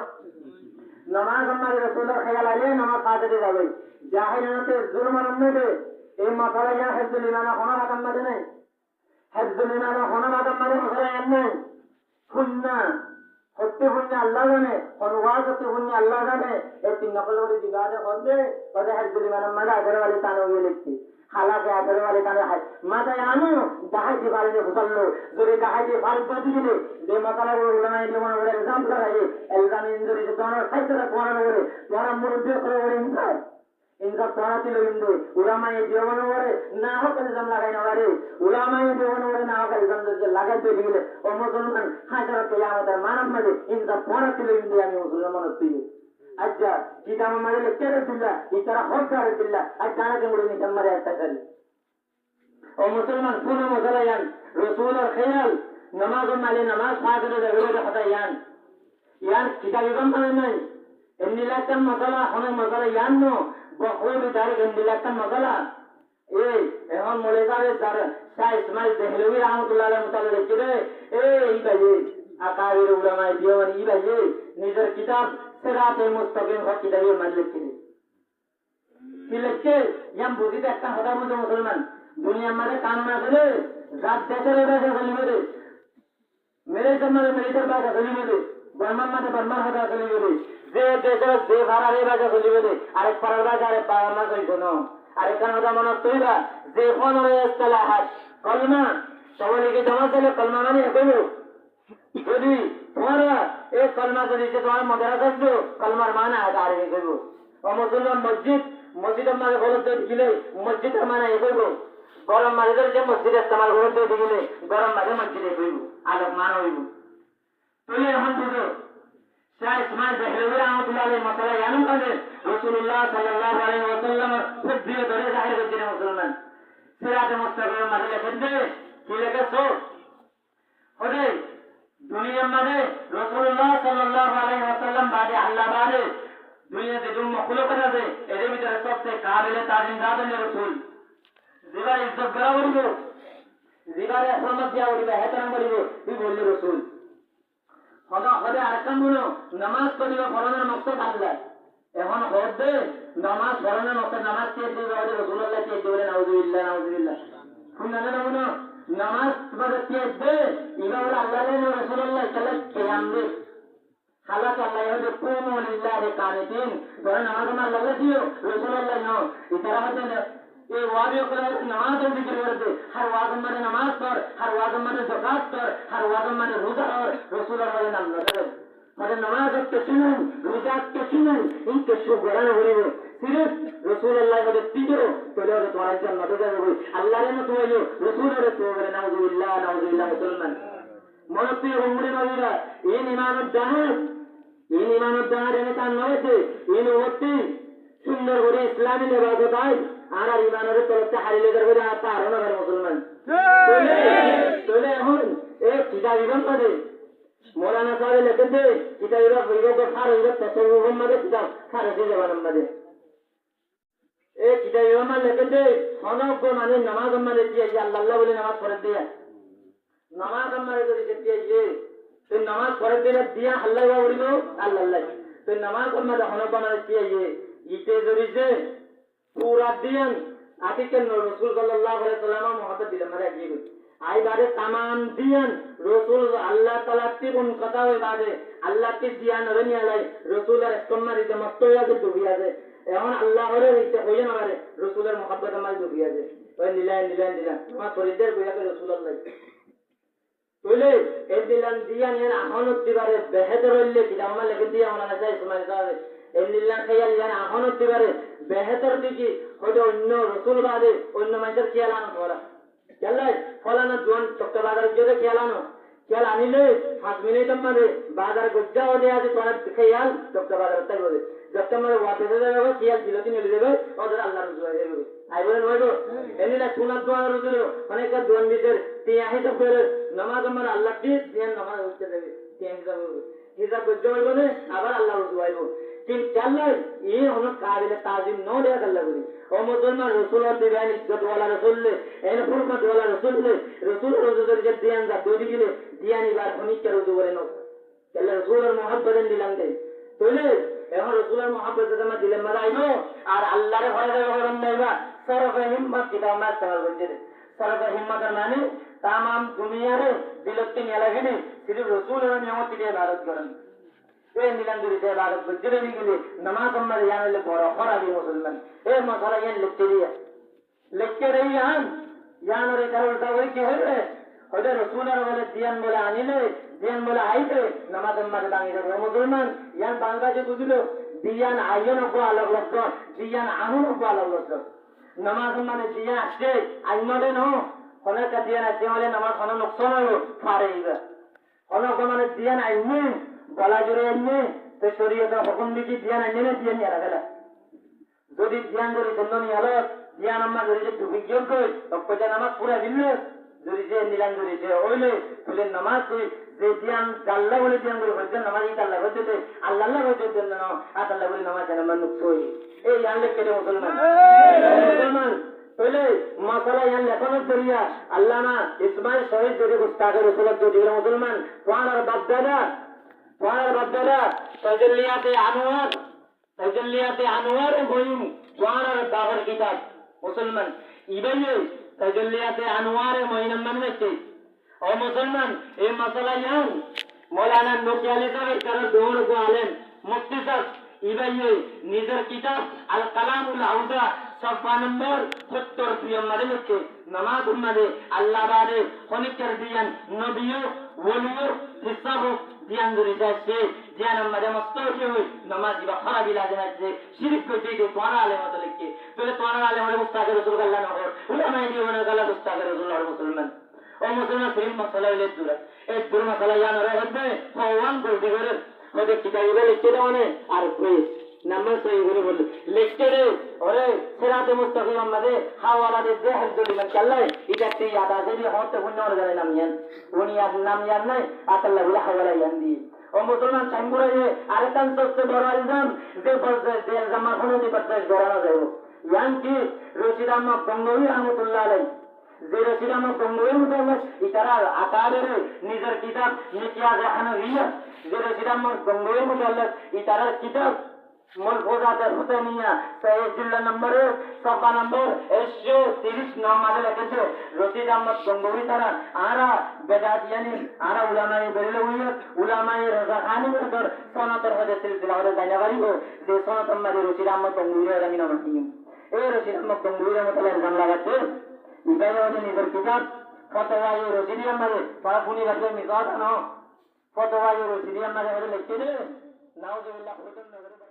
নামাজ মারে রাসূলের খেয়াল আইলে নামাজ খাজরে যাবে জাহিলাতে জুলমান নদে এই মাসালা ইয়া হাজ্জুল ইমান হনা রাকাম মারে নাই হাজ্জুল ইমান হনা রাকাম মারে মাসালা নাই সুন্নাহ হত্যে বুঝে আল্লাহ জানে অনুবাদ হতে বুঝে আল্লাহ জানে এই তিন নকল করে দিবাদে হবে ওদের হাজ্জুল ইমান মারে আশরাফ আলী থানভী লিখছে হালাকে আশরাফ আলী থানভী মাথায় আনো দাহাইতে পারে ফুসাল্লো যদি দাহাইতে পারে তো দিলে যে মাসালার উলামায়ে দিওয়ান ওরে ইলজাম করায় ইলজাম ইনজুরি যে তোমরা ফাইসলা কোরআন ওরে তোমরা মুরব্বি করে ওরে ইনসাফ পড়াতে লইন্দে উলামায়ে দিওয়ান ওরে না হোক ইলজাম লাগাই না ওরে উলামায়ে দিওয়ান ওরে না হোক ইলজাম যে লাগাইতে দিলে ও মুসলমান হাজার কিয়ামতের মানব মাঝে ইনসাফ পড়াতে লইন্দে আমি মুসলমান হচ্ছি আচ্ছা কিতাব মাঝে লিখতে দিল্লা ইতারা হক করে দিল্লা আর জানাতে মুড়ি নিতে মারে একটা করি ও মুসলমান পুরো মুসলমান রাসূলের খেয়াল নামাজ মালে নামাজ ফাজরে দেবে কথা ইয়ান কিতাব ইমাম মানে নাই এমনি লাকান মাসালা হনে মাসালা ইয়ান নো বহু বিদারে এমনি লাকান মাসালা এই এখন মলেজারে যার শাহ ইসমাইল দেহলভী রাহমাতুল্লাহ আলাইহি মুতাআল্লা লিখে এই ভাই আকাবির উলামায়ে দিওয়ান এই ভাই নিজের কিতাব সিরাতে মুস্তাকিম হক কিতাবে মানে লিখে কি লিখে ইয়াম বুঝিতে একটা কথা বলতে মুসলমান দুনিয়া মানে কাম না করে রাত দেশের ভাষা চলিবে মেরে জন্মের মেরেদের ভাষা চলিবে বর্মার মাঝে বর্মার ভাষা চলিবে যে দেশের যে ভাড়ার এই ভাষা চলিবে আরেক পাড়ার ভাষা আরেক পাড়ার না চলছে না আরেকখান কথা মনে তৈরা যে ফোনের ইস্তেলাহাত কলমা সবাইকে জমা দিলে কলমা মানে কইব যদি তোমরা এই কলমা যদি তোমার মাদ্রাসা আসবে কলমার মানে আরে কইব ও মুসলমান মসজিদের মাঝে গলত দিলে মসজিদের মানে কইব গরম মাঝে যে মসজিদ ইস্তেমাল করতে দিলে গরম মাঝে মসজিদে কইব আলোক মানে হইব তুই এখন বুঝো শাহ ইসমাইল দেহলভী রাহমাতুল্লাহ আলাইহি মাসালা ইয়ানুম কানে রাসূলুল্লাহ সাল্লাল্লাহু আলাইহি ওয়াসাল্লাম খুব দিয়ে ধরে জাহির করতে মুসলমান সিরাতে মুস্তাকিমের মাঝে লিখে কি লেখেছো ওরে দুনিয়ার মাঝে রাসূলুল্লাহ সাল্লাল্লাহু আলাইহি ওয়াসাল্লাম বাদে আল্লাহ বাদে দুনিয়াতে যে মাখলুকাত আছে এর ভিতরে সবচেয়ে কাবিলে তাজিম জাতের রাসূল জিবার ইজ্জত করা বলব জিবারে হরমত দিয়া বলব হেতরাম বলব তুই বললি রাসূল হদে আরেকখান বলো নামাজ পড়িবা পড়ানোর মকসদ আল্লাহ এখন হদে নামাজ পড়ানোর মকসদ নামাজ চেয়ে দিবে ওদের রাসূলুল্লাহ চেয়ে দিবে নাউযুবিল্লাহ শুনলে না বলো নামাজ তোমাদের চেয়ে দে ইবা বলে আল্লাহ রাসূলুল্লাহ সাল্লাল্লাহু আলাইহি ওয়াসাল্লাম হালাক আল্লাহ হদে কুমু লিল্লাহি কানিতিন তোরা নামাজ আল্লাহ দিও রাসূলুল্লাহ নো ইতারা হদে এই ওয়াজিব করে নামাজ জিকির করতে হর ওয়াজিব মানে নামাজ পড় হর ওয়াজিব মানে যাকাত কর হর ওয়াজিব মানে রোজা কর রাসূলুল্লাহ নাম ধরে মানে নামাজ কে শুনুন রোজা কে শুনুন ইনকে সুবহান হরিব সিরিফ রাসূলুল্লাহ বলে তিজো তোলে তোমার জান্নাত যাবে আল্লাহর নামে তোলো রাসূলের তোলে নাউযুবিল্লাহ মুসলমান মনতি উম্মে নবীরা এই ইমামত জাহাজ ইন ইমানত দাঁড় এনে তার নয়েছে ইন ওটি সুন্দর করে ইসলামী লেবাসে তাই আর আর ইমানের তলতে হারিলে যাবে আর তার না মুসলমান চলে এখন এই কিতাব ইমাম মাঝে মৌলানা সাহেব লিখেছে কিতাব ইবাদ খার ইবাদ তসawwuf মাঝে কিতাব খারসি জবান মাঝে এই কিতাব ইমাম লিখেছে হনক মানে নামাজ মাঝে দিয়ে আল্লাহ আল্লাহ বলে নামাজ পড়ে দিয়ে নামাজ মাঝে যদি দিয়ে তুই নামাজ পড়ে দিয়া আল্লাহ বলিল আল্লাহ আল্লাহ তুই নামাজ মাঝে হনক মানে দিয়ে ইতে জড়িছে পুরা দিন আতিকেন রাসূল সাল্লাল্লাহু আলাইহি ওয়াসাল্লাম মুহাব্বত দিলে মারা গিয়ে आई बारे तमाम दियन रसूल अल्लाह ताला की उन कथा हुई बारे अल्लाह की दियन रनी आलाई रसूल रस्तम्मा रीते मस्तोया के दुबिया से एवं अल्लाह हरे रीते होये ना बारे रसूल मोहब्बत हमारी दुबिया से वह नीला मां फरीदर गोया के रसूल अल्लाह बोले ए दिलन दियन यान आहनत बारे बेहतर ले किताब में लिख दिया मौलाना साहब इस्माइल साहब ए नीला खयाल यान आहनत बारे बेहतर दिखी हो जो अन्य रसूल बारे अन्य मंजर किया लाना थोड़ा चल फलाना जोन चक्कर बाजार जो खेलानो खेल आनिले 5 मिनिट में बाजार गुज्जा हो गया तो खेल चक्कर बाजार तक बोले जब तक मैं वापस आ जाएगा खेल जिलती नहीं देवे और अल्लाह रुजू है आई बोले नोय तो एनीला सुनत दुआ रुजू माने का दोन भीतर तिया ही तो फिर नमाज में अल्लाह की ध्यान नमाज होते देवे तिया हिसाब गुज्जा हो गने আবার আল্লাহ रुजू आइबो कि चल ये हम काबिल ताजीम न ले कर लगरी ओ मुसलमान रसूल दिवान इज्जत वाला रसूल ले एन फुरकत वाला रसूल ले रसूल रोजर जे दियान जा दोदी गिले दियानी बार हमी के रोजो वरे नो चल रसूल मोहब्बत दिलांगे तोले एहो रसूल मोहब्बत जमा दिले मराइनो और अल्लाह रे भय भय नैबा सर्व हिम्मत किताब में तवल बजे सर्व हिम्मत माने तमाम दुनिया रे दिलते नेलागिनी सिर्फ रसूल रे नियमत के भारत करन ए नीलंदुरी से भारत बजरे नहीं गिले नमाज अम्मा यान ले पड़ा खरा भी मुसलमान ए मसाला यान लिखते रही यान रे कर उल्टा वही के है होदे रसूल वाले दियान बोला आनिले दियान बोला आइते नमाज अम्मा दांगी रे मुसलमान यान बांगा जे बुझलो दियान आयन को अलग लगतो दियान आहुन को अलग लगतो नमाज अम्मा ने दिया से आइमले नो होने का दियान से वाले नमाज होना नुकसान हो फारेगा होना को माने दियान आइमे गला जुड़े अन्य तो शरीयत हुकुम दिखी ध्यान अन्य ने ध्यान नहीं रखा যদি ধ্যান ধরে জন্মনি হলো ধ্যান আম্মা ধরে যে বিজ্ঞান কই তবে নামাজ পুরা দিল যদি যে নিলাম ধরে যে হইলে বলে নামাজ তুই যে ধ্যান আল্লাহ বলে ধ্যান করে হচ্ছে নামাজ ই আল্লাহ হচ্ছে আল্লাহ আল্লাহ হচ্ছে জন্য না আল্লাহ বলে নামাজ জানা মানুষ কই এই জানলে কেটে মুসলমান पहले मसाला यहाँ लेखन जरिया अल्लामा इस्माइल शहीद जो गुस्ताख रसूल जो मुसलमान वहां और बापदादा तजल्लियात अनवर बहिम वहां दावर किताब मुसलमान इबाइए तजल्लियात अनवर महीना मन में और मुसलमान ये मसाला यहाँ मौलाना नोकियाली साहब कर दौड़ को आलेम मुफ्ती साहब इबाइए निजर किताब अल कलामुल औदा सफा नंबर 70 पियम मारे लिखे नमाज मारे अल्लाह बारे खनिकर दियान नबियो वलियो हिसाब दियान धरे जाए दियान मारे मस्तोरी हुई नमाज बा खराब इलाज ना से शिरक को दे तोरा आले मत लिखे पहले तोरा आले मारे मुस्ताक रसूल अल्लाह न हो उलमा ये बना गला मुस्ताक रसूल और मुसलमान और मुसलमान फिर मसला ले दूर एक दूर मसला यान रहे है भगवान को दिगरे ওদের কিতাবে লিখতে দাও না আর কই নাম্বার সই করে বল লিখতে রে ওরে সিরাতে মুস্তাকিম আমাদে হাওয়ালা দে দেহর জলিমান চাল্লাই এটা তে याद আছে যে হতে কোন না জানে নাম ইয়ান উনি আর নাম ইয়ান নাই আল্লাহ বলে হাওয়ালা ইয়ান দি ও মুসলমান সাঙ্গুরে যে আরেকটান সবচেয়ে বড় ইলজাম যে বলতে যে ইলজাম কোনো দি বাতাস গড়ানো যায় ইয়ান কি রশিদ আহমদ গঙ্গোহী রহমাতুল্লাহ আলাইহি যে রশিদ আহমদ গঙ্গোহী মুতাল্লাহ ইতারা আকারের নিজের কিতাব নিকিয়াজ হানাফিয়া যে রশিদ আহমদ গঙ্গোহী মুতাল্লাহ ইতারা কিতাব मुलफुजात हुसैनिया सही जिल्ला नंबर सफा नंबर 130 नाम लिखे थे रशीद अहमद गंगोही तारा आरा बेदात यानी आरा उलामाए बरेलवियत उलामाए रजा खानी कर सनतर हदे सिलसिला और जानकारी हो जे सनत अहमद रशीद अहमद गंगोही रही नाम नहीं ए रशीद अहमद गंगोही मतलब इल्जाम लगाते इबाया ने निजर किताब फतवा ये रशीद अहमद पाफुनी रखे मिजात न फतवा ये रशीद अहमद लिखे थे नाउजुबिल्लाह हुकम नगर